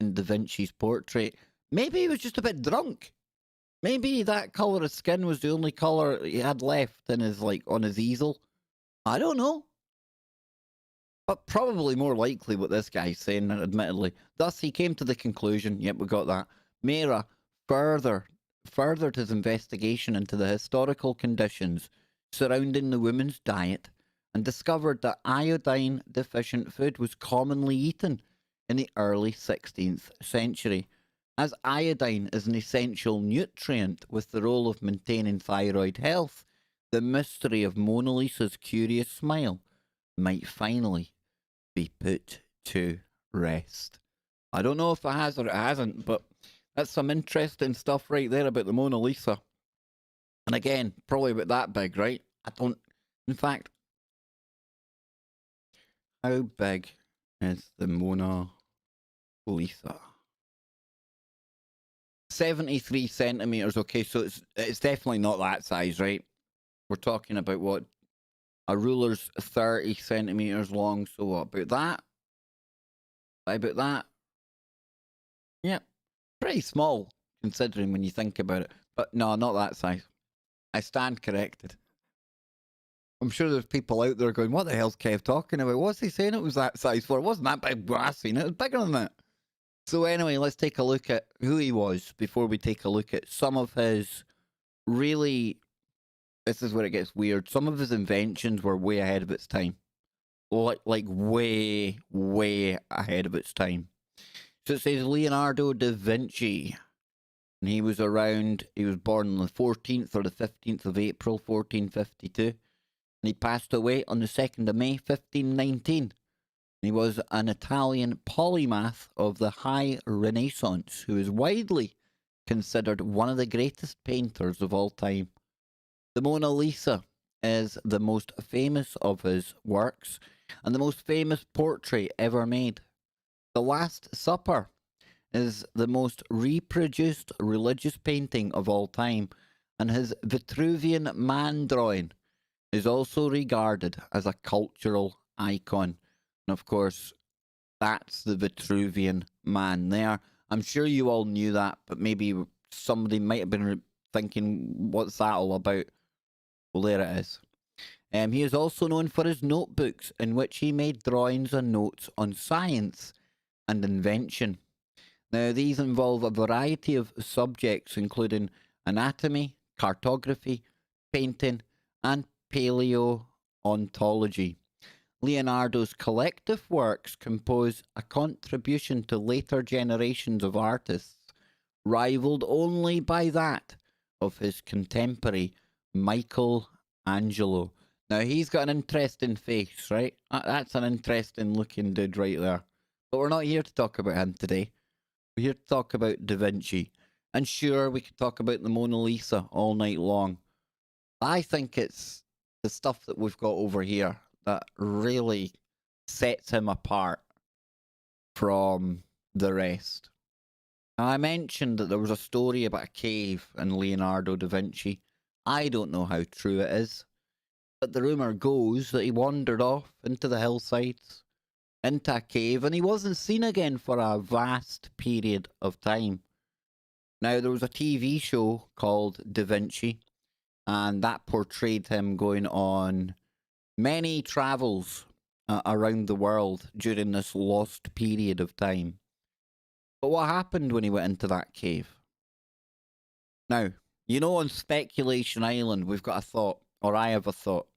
in Da Vinci's portrait. Maybe he was just a bit drunk. Maybe that colour of skin was the only colour he had left in his, on his easel. I don't know. But probably more likely what this guy's saying, admittedly. Thus, he came to the conclusion, yep, we got that, Mera furthered his investigation into the historical conditions surrounding the women's diet and discovered that iodine-deficient food was commonly eaten in the early 16th century. As iodine is an essential nutrient with the role of maintaining thyroid health, the mystery of Mona Lisa's curious smile might finally be put to rest. I don't know if it has or it hasn't, but that's some interesting stuff right there about the Mona Lisa. And again, probably about that big, right? In fact, how big is the Mona Lisa? 73 centimeters. Okay, so it's definitely not that size, right? We're talking about what? A ruler's 30 centimeters long. So what about that? About that? Yeah, pretty small considering when you think about it. But no, not that size. I stand corrected. I'm sure there's people out there going, what the hell's Kev talking about? What's he saying it was that size for? It wasn't that big. I've seen it. It was bigger than that. So anyway, let's take a look at who he was before we take a look at some of his really, this is where it gets weird. Some of his inventions were way ahead of its time. Like way, way ahead of its time. So it says Leonardo da Vinci. And he was born on the 14th or the 15th of April, 1452. And he passed away on the 2nd of May, 1519. He was an Italian polymath of the High Renaissance who is widely considered one of the greatest painters of all time. The Mona Lisa is the most famous of his works and the most famous portrait ever made. The Last Supper is the most reproduced religious painting of all time, and his Vitruvian man drawing is also regarded as a cultural icon. And of course, that's the Vitruvian man there. I'm sure you all knew that, but maybe somebody might have been thinking, what's that all about? Well, there it is. He is also known for his notebooks, in which he made drawings and notes on science and invention. Now, these involve a variety of subjects, including anatomy, cartography, painting, and paleontology. Leonardo's collective works compose a contribution to later generations of artists, rivaled only by that of his contemporary Michelangelo. Now, he's got an interesting face, right? That's an interesting looking dude right there. But we're not here to talk about him today. We're here to talk about Da Vinci. And sure, we could talk about the Mona Lisa all night long. I think it's the stuff that we've got over here that really sets him apart from the rest. Now, I mentioned that there was a story about a cave in Leonardo da Vinci. I don't know how true it is, but the rumour goes that he wandered off into the hillsides, into a cave, and he wasn't seen again for a vast period of time. Now, there was a TV show called Da Vinci, and that portrayed him going on many travels around the world during this lost period of time. But what happened when he went into that cave? Now, you know, on Speculation Island, we've got a thought, or I have a thought,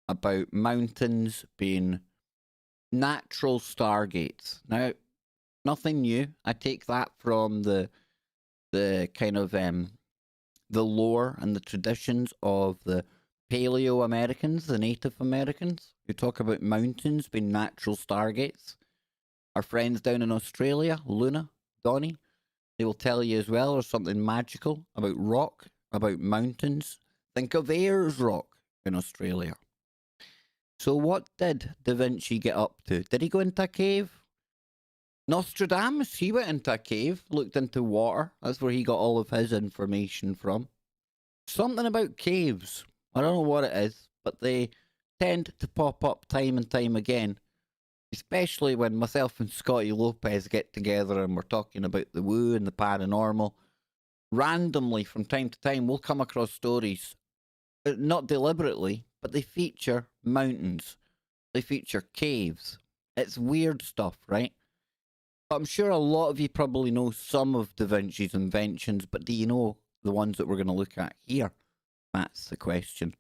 about mountains being natural stargates. Now, nothing new. I take that from the kind of the lore and the traditions of the Paleo Americans, the Native Americans, who talk about mountains being natural stargates. Our friends down in Australia, Luna, Donnie, they will tell you as well there's something magical about rock, about mountains. Think of Ayers Rock in Australia. So what did Da Vinci get up to? Did he go into a cave? Nostradamus, he went into a cave, looked into water. That's where he got all of his information from. Something about caves. I don't know what it is, but they tend to pop up time and time again. Especially when myself and Scotty Lopez get together and we're talking about the woo and the paranormal. Randomly, from time to time, we'll come across stories, not deliberately, but they feature mountains. They feature caves. It's weird stuff, right? But I'm sure a lot of you probably know some of Da Vinci's inventions, but do you know the ones that we're going to look at here? That's the question.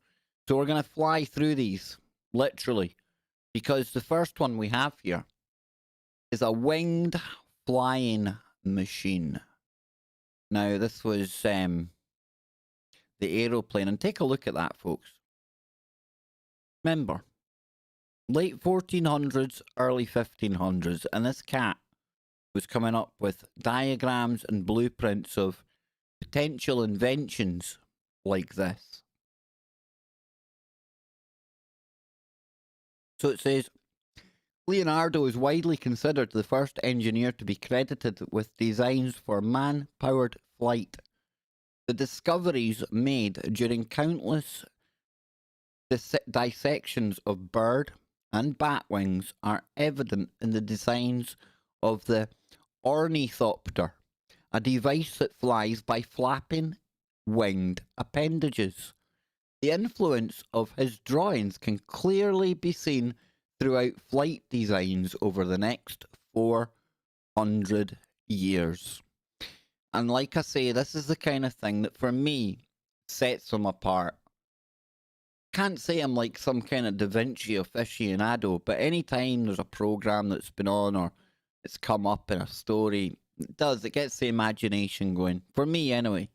So we're going to fly through these, literally, because the first one we have here is a winged flying machine. Now, this was the aeroplane, and take a look at that, folks. Remember, late 1400s, early 1500s, and this cat was coming up with diagrams and blueprints of potential inventions like this. So it says, Leonardo is widely considered the first engineer to be credited with designs for man-powered flight. The discoveries made during countless dissections of bird and bat wings are evident in the designs of the ornithopter, a device that flies by flapping winged appendages. The influence of his drawings can clearly be seen throughout flight designs over the next 400 years. And like I say, this is the kind of thing that for me sets him apart. Can't say I'm like some kind of Da Vinci aficionado, but anytime there's a program that's been on or it's come up in a story, it gets the imagination going. For me anyway.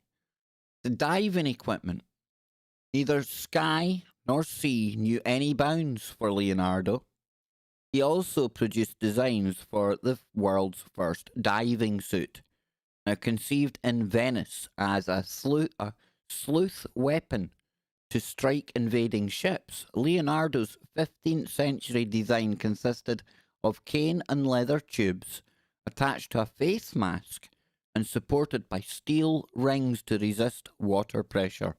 The diving equipment. Neither sky nor sea knew any bounds for Leonardo. He also produced designs for the world's first diving suit. Now conceived in Venice as a sleuth weapon to strike invading ships, Leonardo's 15th century design consisted of cane and leather tubes attached to a face mask and supported by steel rings to resist water pressure.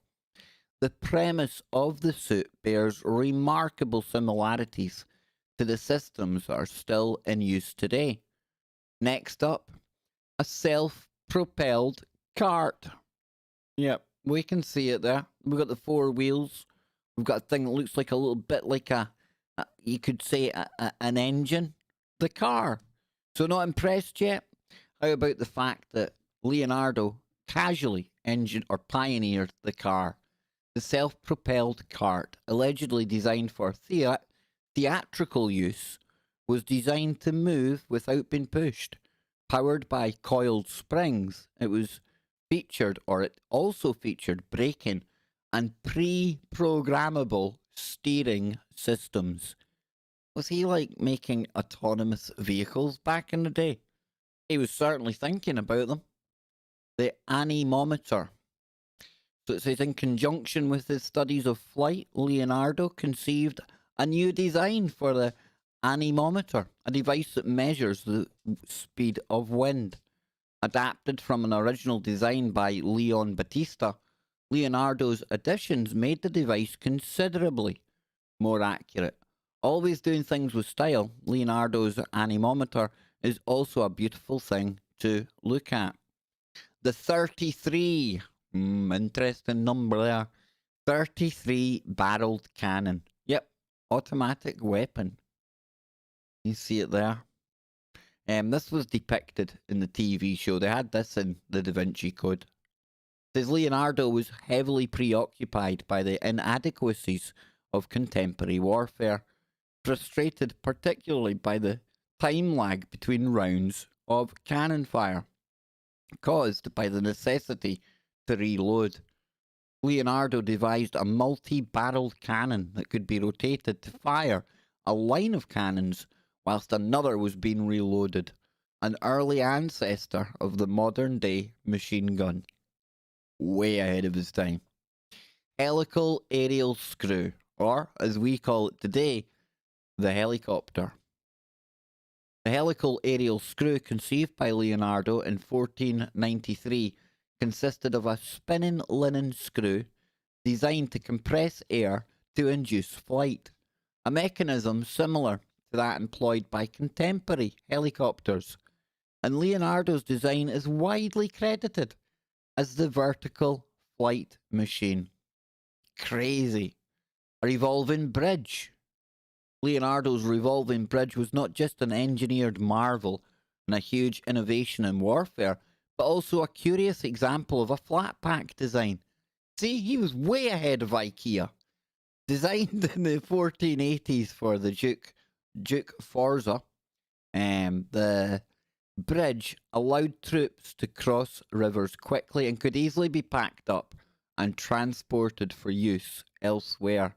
The premise of the suit bears remarkable similarities to the systems that are still in use today. Next up, a self-propelled cart. Yep, we can see it there. We've got the four wheels We've got a thing that looks like a little bit like you could say, an engine. The car. So not impressed yet? How about the fact that Leonardo casually engined or pioneered the car? The self-propelled cart, allegedly designed for theatrical use, was designed to move without being pushed. Powered by coiled springs, it also featured braking and pre-programmable steering systems. Was he like making autonomous vehicles back in the day? He was certainly thinking about them. The anemometer. So it says, in conjunction with his studies of flight, Leonardo conceived a new design for the anemometer, a device that measures the speed of wind. Adapted from an original design by Leon Battista, Leonardo's additions made the device considerably more accurate. Always doing things with style, Leonardo's anemometer is also a beautiful thing to look at. The 33, interesting number there. 33 barreled cannon. Yep, automatic weapon. You see it there. This was depicted in the TV show. They had this in the Da Vinci Code. It says Leonardo was heavily preoccupied by the inadequacies of contemporary warfare, frustrated particularly by the time lag between rounds of cannon fire, caused by the necessity to reload. Leonardo devised a multi-barreled cannon that could be rotated to fire a line of cannons whilst another was being reloaded, an early ancestor of the modern-day machine gun. Way ahead of his time. Helical aerial screw, or as we call it today, the helicopter. The helical aerial screw, conceived by Leonardo in 1493, consisted of a spinning linen screw designed to compress air to induce flight, a mechanism similar to that employed by contemporary helicopters. And Leonardo's design is widely credited as the vertical flight machine. Crazy. A revolving bridge. Leonardo's revolving bridge was not just an engineered marvel and a huge innovation in warfare, but also a curious example of a flat pack design. See, he was way ahead of IKEA. Designed in the 1480s for the Duke Forza, the bridge allowed troops to cross rivers quickly and could easily be packed up and transported for use elsewhere.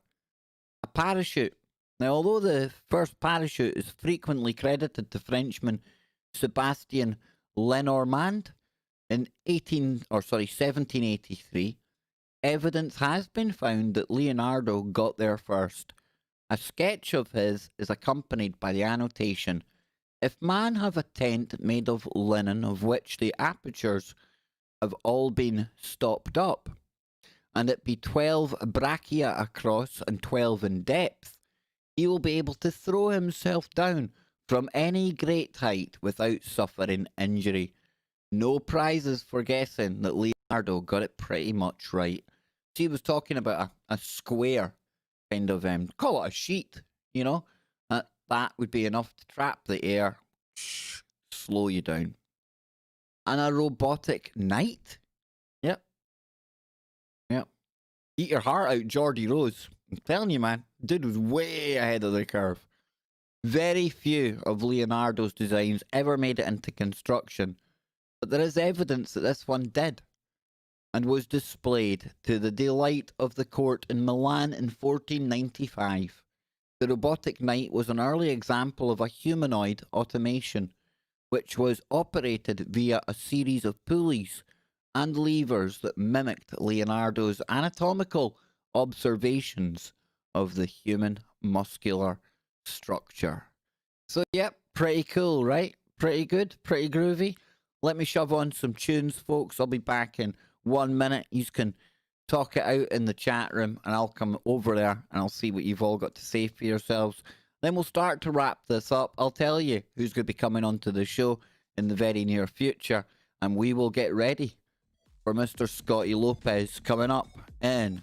A parachute. Now, although the first parachute is frequently credited to Frenchman Sebastien Lenormand in 1783, evidence has been found that Leonardo got there first. A sketch of his is accompanied by the annotation, "If man have a tent made of linen of which the apertures have all been stopped up, and it be 12 brachia across and 12 in depth, he will be able to throw himself down from any great height without suffering injury." No prizes for guessing that Leonardo got it pretty much right. She was talking about a square kind of, call it a sheet, you know? That would be enough to trap the air, slow you down. And a robotic knight? Yep. Yep. Eat your heart out, Geordie Rose. I'm telling you, man, dude was way ahead of the curve. Very few of Leonardo's designs ever made it into construction, but there is evidence that this one did, and was displayed to the delight of the court in Milan in 1495. The robotic knight was an early example of a humanoid automation, which was operated via a series of pulleys and levers that mimicked Leonardo's anatomical observations of the human muscular structure. So, yep, pretty cool, right? Pretty good, pretty groovy. Let me shove on some tunes, folks. I'll be back in 1 minute. You can talk it out in the chat room, and I'll come over there and I'll see what you've all got to say for yourselves. Then we'll start to wrap this up. I'll tell you who's going to be coming onto the show in the very near future, and we will get ready for Mr. Scotty Lopez coming up in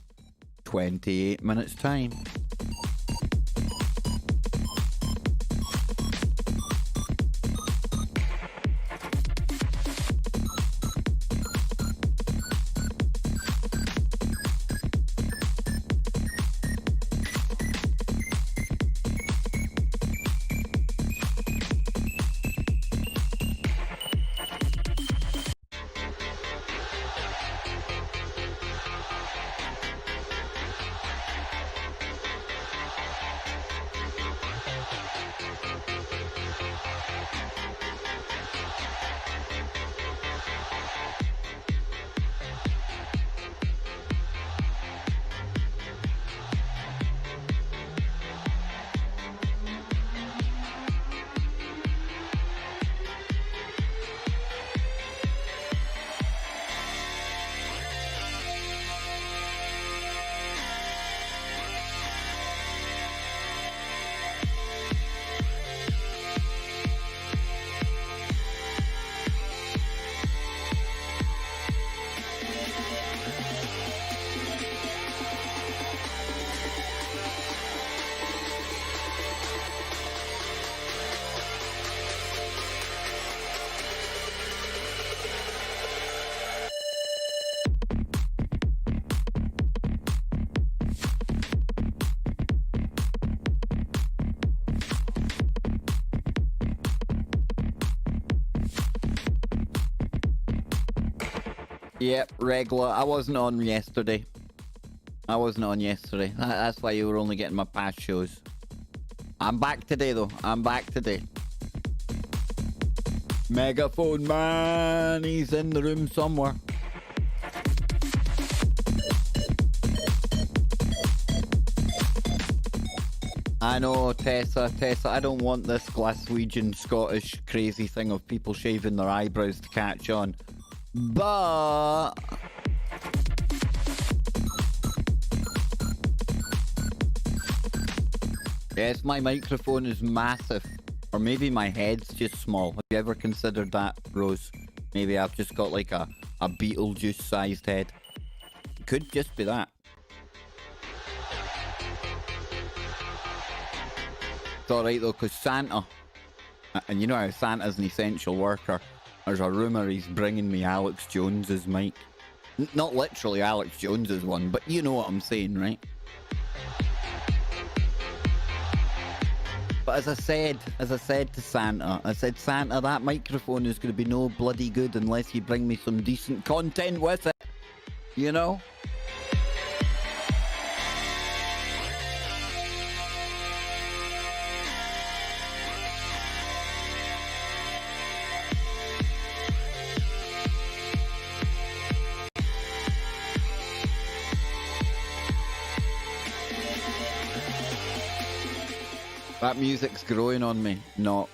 28 minutes time. Yep, regular. I wasn't on yesterday. That's why you were only getting my past shows. I'm back today, though. I'm back today. Megaphone man, he's in the room somewhere. I know, Tessa, I don't want this Glaswegian Scottish crazy thing of people shaving their eyebrows to catch on. But yes, my microphone is massive. Or maybe my head's just small. Have you ever considered that, Rose? Maybe I've just got like a Beetlejuice-sized head. Could just be that. It's alright though, because Santa, and you know how Santa's an essential worker, there's a rumour he's bringing me Alex Jones's mic. Not literally Alex Jones's one, but you know what I'm saying, right? But as I said to Santa, I said, Santa, that microphone is going to be no bloody good unless you bring me some decent content with it. You know? That music's growing on me. No,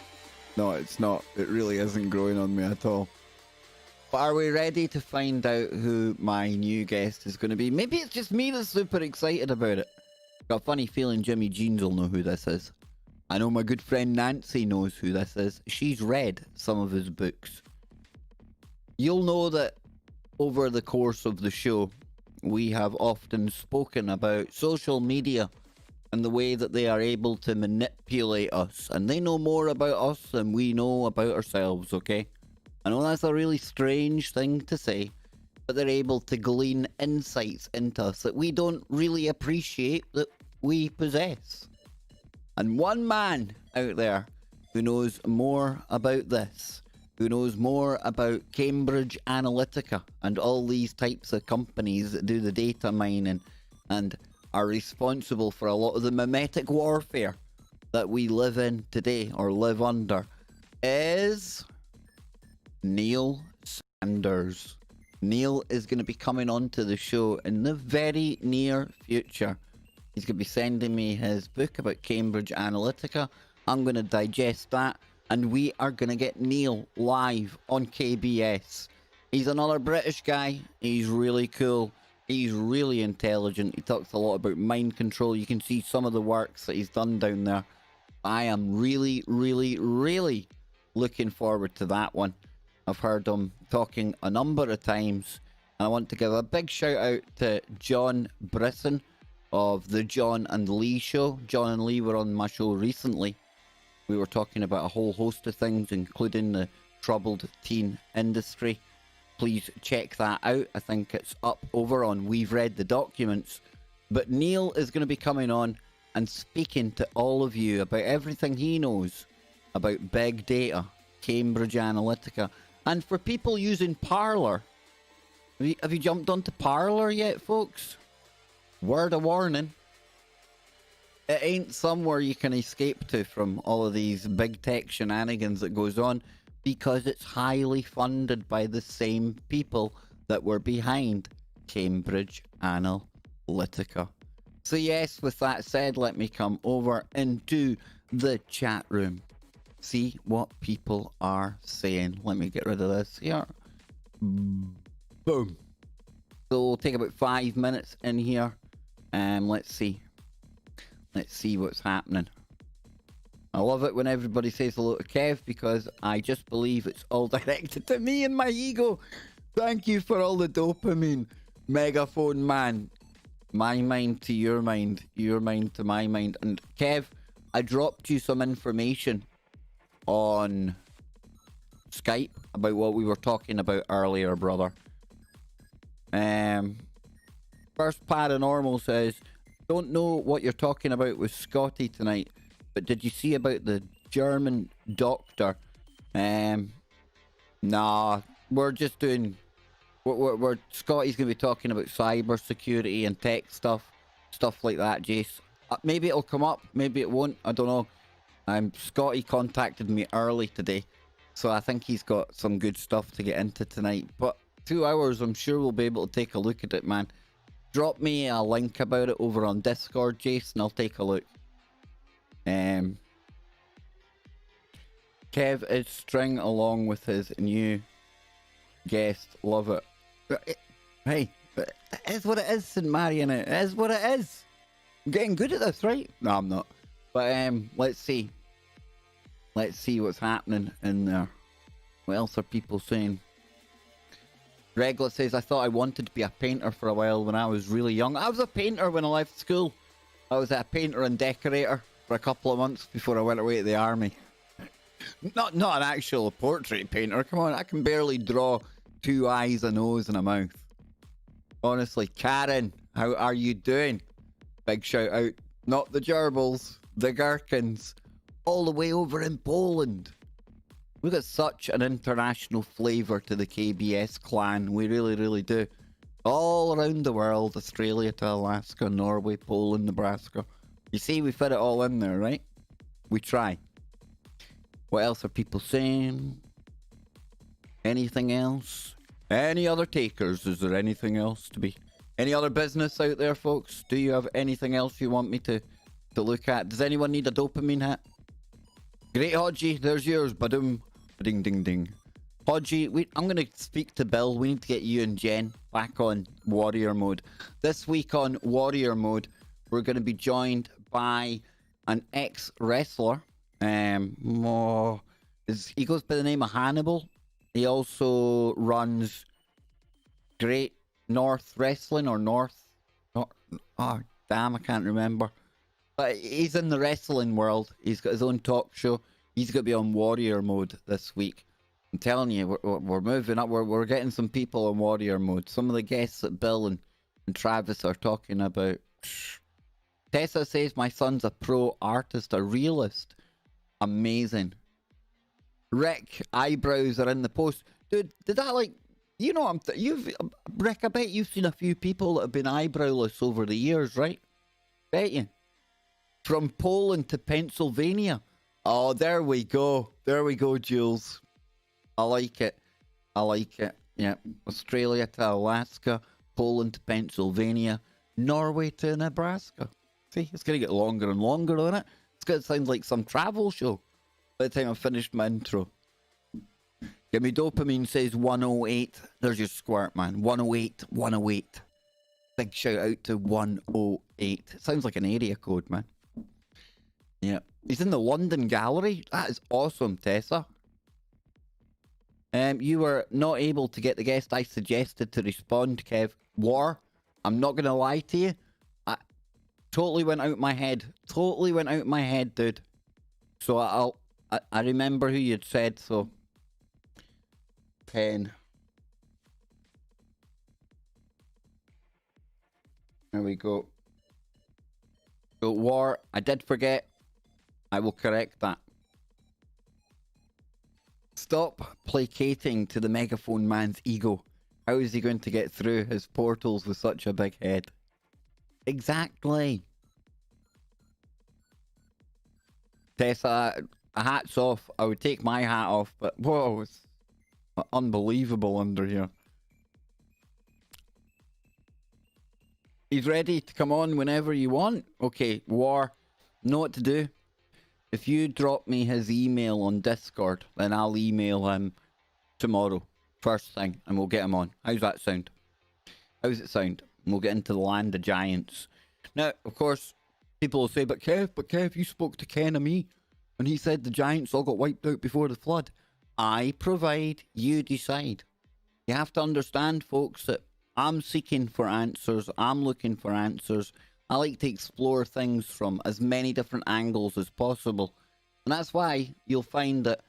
it's not. It really isn't growing on me at all. But are we ready to find out who my new guest is going to be? Maybe it's just me that's super excited about it. Got a funny feeling Jimmy Jeans will know who this is. I know my good friend Nancy knows who this is. She's read some of his books. You'll know that over the course of the show, we have often spoken about social media and the way that they are able to manipulate us. And they know more about us than we know about ourselves, okay? I know that's a really strange thing to say, but they're able to glean insights into us that we don't really appreciate that we possess. And one man out there who knows more about this, who knows more about Cambridge Analytica and all these types of companies that do the data mining and are responsible for a lot of the mimetic warfare that we live in today, or live under, is Neil Sanders. Neil is going to be coming onto the show in the very near future. He's going to be sending me his book about Cambridge Analytica. I'm going to digest that, and we are going to get Neil live on KBS. He's another British guy. He's really cool. He's really intelligent. He talks a lot about mind control. You can see some of the works that he's done down there. I am really, really, really looking forward to that one. I've heard him talking a number of times. And I want to give a big shout out to John Brisson, of the John and Lee show. John and Lee were on my show recently. We were talking about a whole host of things, including the troubled teen industry. Please check that out. I think it's up over on We've Read the Documents. But Neil is going to be coming on and speaking to all of you about everything he knows about big data, Cambridge Analytica. And for people using Parler, have you jumped onto Parler yet, folks? Word of warning. It ain't somewhere you can escape to from all of these big tech shenanigans that goes on, because it's highly funded by the same people that were behind Cambridge Analytica. So yes, with that said, let me come over into the chat room. See what people are saying. Let me get rid of this here. Boom. So we'll take about 5 minutes in here. Let's see. Let's see what's happening. I love it when everybody says hello to Kev, because I just believe it's all directed to me and my ego. Thank you for all the dopamine, megaphone man. My mind to your mind to my mind. And Kev, I dropped you some information on Skype about what we were talking about earlier, brother. First Paranormal says, don't know what you're talking about with Scotty tonight, but did you see about the German doctor? Nah, we're just doing... We're Scotty's going to be talking about cyber security and tech stuff like that, Jace. Maybe it'll come up, maybe it won't, I don't know. Scotty contacted me early today, so I think he's got some good stuff to get into tonight. But 2 hours, I'm sure we'll be able to take a look at it, man. Drop me a link about it over on Discord, Jace, and I'll take a look. Kev is string along with his new guest. Love it. Hey, it is what it is, St. Marion. It is what it is. I'm getting good at this, right? No, I'm not. But let's see. Let's see what's happening in there. What else are people saying? Regla says, I thought I wanted to be a painter for a while when I was really young. I was a painter when I left school. I was a painter and decorator for a couple of months before I went away to the army. Not an actual portrait painter. Come on, I can barely draw 2 eyes, a nose, and a mouth. Honestly, Karen, how are you doing? Big shout out. Not the gerbils, the gherkins. All the way over in Poland. We've got such an international flavour to the KBS clan. We really, really do. All around the world. Australia to Alaska, Norway, Poland, Nebraska. You see, we fit it all in there, right? We try. What else are people saying? Anything else? Any other takers? Is there anything else to be... Any other business out there, folks? Do you have anything else you want me to look at? Does anyone need a dopamine hat? Great, Hodgie. There's yours. Ba-doom. Ding, ding, ding. Hodgie, I'm going to speak to Bill. We need to get you and Jen back on Warrior Mode. This week on Warrior Mode, we're going to be joined by an ex-wrestler. He goes by the name of Hannibal. He also runs Great North Wrestling or North... Oh, damn, I can't remember. But he's in the wrestling world. He's got his own talk show. He's going to be on Warrior Mode this week. I'm telling you, we're moving up. We're getting some people on Warrior Mode. Some of the guests that Bill and Travis are talking about. Tessa says my son's a pro artist, a realist. Amazing. Rick, eyebrows are in the post. Dude, did that like... You know, Rick, I bet you've seen a few people that have been eyebrowless over the years, right? Bet you. From Poland to Pennsylvania. Oh, there we go. There we go, Jules. I like it. I like it. Yeah. Australia to Alaska, Poland to Pennsylvania, Norway to Nebraska. See, it's going to get longer and longer, isn't it? It's going to sound like some travel show by the time I've finished my intro. Give me dopamine says 108. There's your squirt, man. 108, 108. Big shout out to 108. It sounds like an area code, man. Yeah. He's in the London Gallery. That is awesome, Tessa. You were not able to get the guest I suggested to respond, Kev. War. I'm not going to lie to you. Totally went out my head. Totally went out my head, dude. So I remember who you'd said, so. Pen. There we go. So war, I did forget. I will correct that. Stop placating to the megaphone man's ego. How is he going to get through his portals with such a big head? Exactly. Tessa, hats off. I would take my hat off, but whoa, it's unbelievable under here. He's ready to come on whenever you want. Okay, War, know what to do. If you drop me his email on Discord, then I'll email him tomorrow, first thing, and we'll get him on. How's that sound? How's it sound? And we'll get into the land of giants. Now, of course, people will say, but Kev, you spoke to Ken of me, and he said the giants all got wiped out before the flood. I provide, you decide. You have to understand, folks, that I'm seeking for answers. I'm looking for answers. I like to explore things from as many different angles as possible. And that's why you'll find that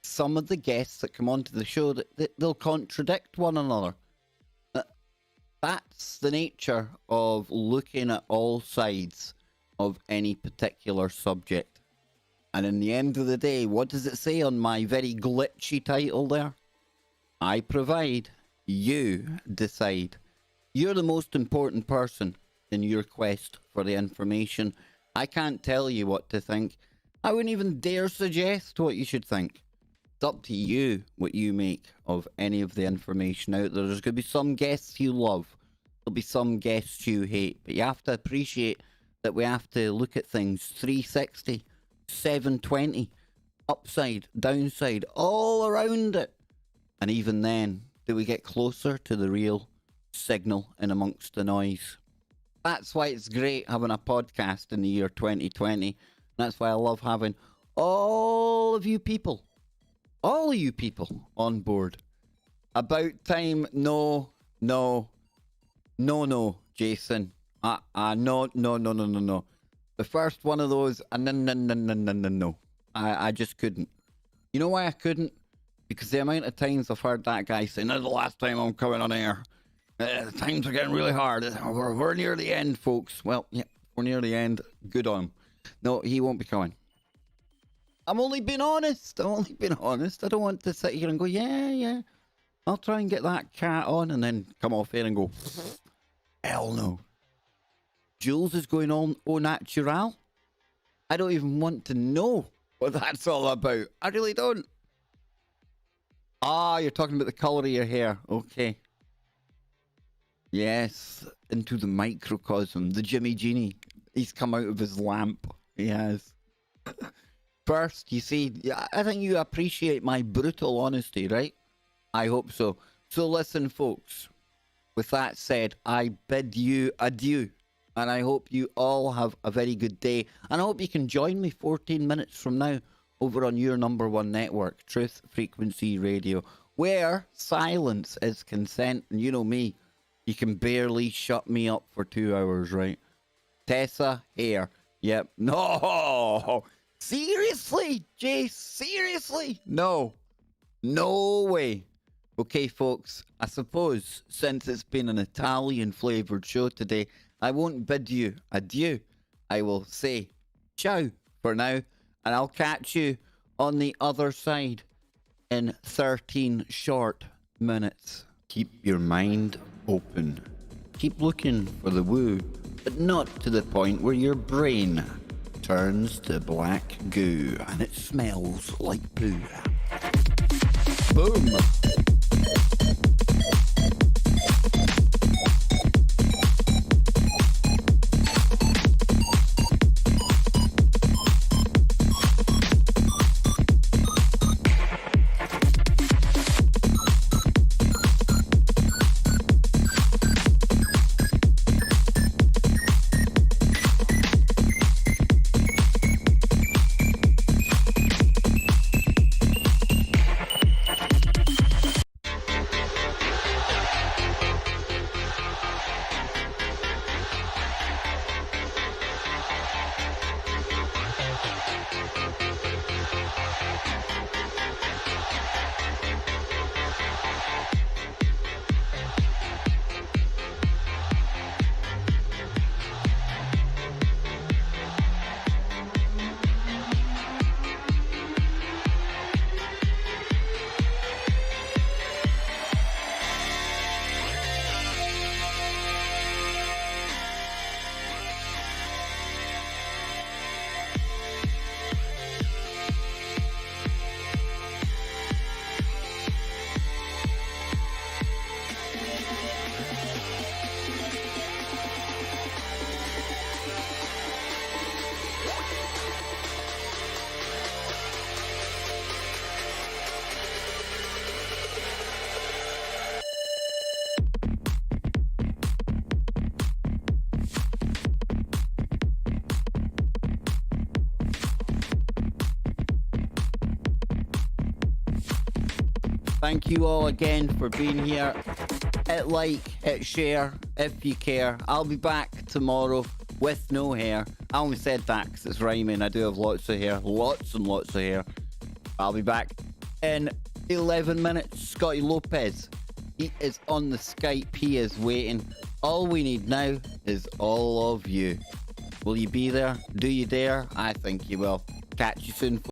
some of the guests that come onto the show, that they'll contradict one another. That's the nature of looking at all sides of any particular subject. And in the end of the day, what does it say on my very glitchy title there? I provide, you decide. You're the most important person in your quest for the information. I can't tell you what to think. I wouldn't even dare suggest what you should think. It's up to you what you make of any of the information out there. There's going to be some guests you love. There'll be some guests you hate. But you have to appreciate that we have to look at things 360, 720, upside, downside, all around it. And even then, do we get closer to the real signal in amongst the noise? That's why it's great having a podcast in the year 2020. That's why I love having all of you people on board. About time, no, Jason. No. The first one of those, no. I just couldn't. You know why I couldn't? Because the amount of times I've heard that guy saying, "This is the last time I'm coming on air. The times are getting really hard. We're near the end, folks." Well, yeah, we're near the end. Good on him. No, he won't be coming. I'm only being honest. I don't want to sit here and go, yeah. I'll try and get that cat on and then come off here and go, hell no. Jules is going on au natural. I don't even want to know what that's all about. I really don't. Ah, you're talking about the colour of your hair. Okay. Yes, into the microcosm. The Jimmy Genie. He's come out of his lamp. He has. First, you see, I think you appreciate my brutal honesty, right? I hope so. So listen, folks. With that said, I bid you adieu. And I hope you all have a very good day. And I hope you can join me 14 minutes from now over on your number one network, Truth Frequency Radio, where silence is consent. And you know me, you can barely shut me up for 2 hours, right? Tessa here. Yep. No. Seriously, Jace? Seriously? No. No way. Okay, folks, I suppose since it's been an Italian-flavoured show today, I won't bid you adieu. I will say ciao for now, and I'll catch you on the other side in 13 short minutes. Keep your mind open. Keep looking for the woo, but not to the point where your brain turns to black goo and it smells like poo. Boom! Thank you all again for being here. Hit like, hit share if you care. I'll be back tomorrow with no hair. I only said that because it's rhyming. I do have lots of hair. Lots and lots of hair. I'll be back in 11 minutes. Scotty Lopez. He is on the Skype. He is waiting. All we need now is all of you. Will you be there? Do you dare? I think you will. Catch you soon.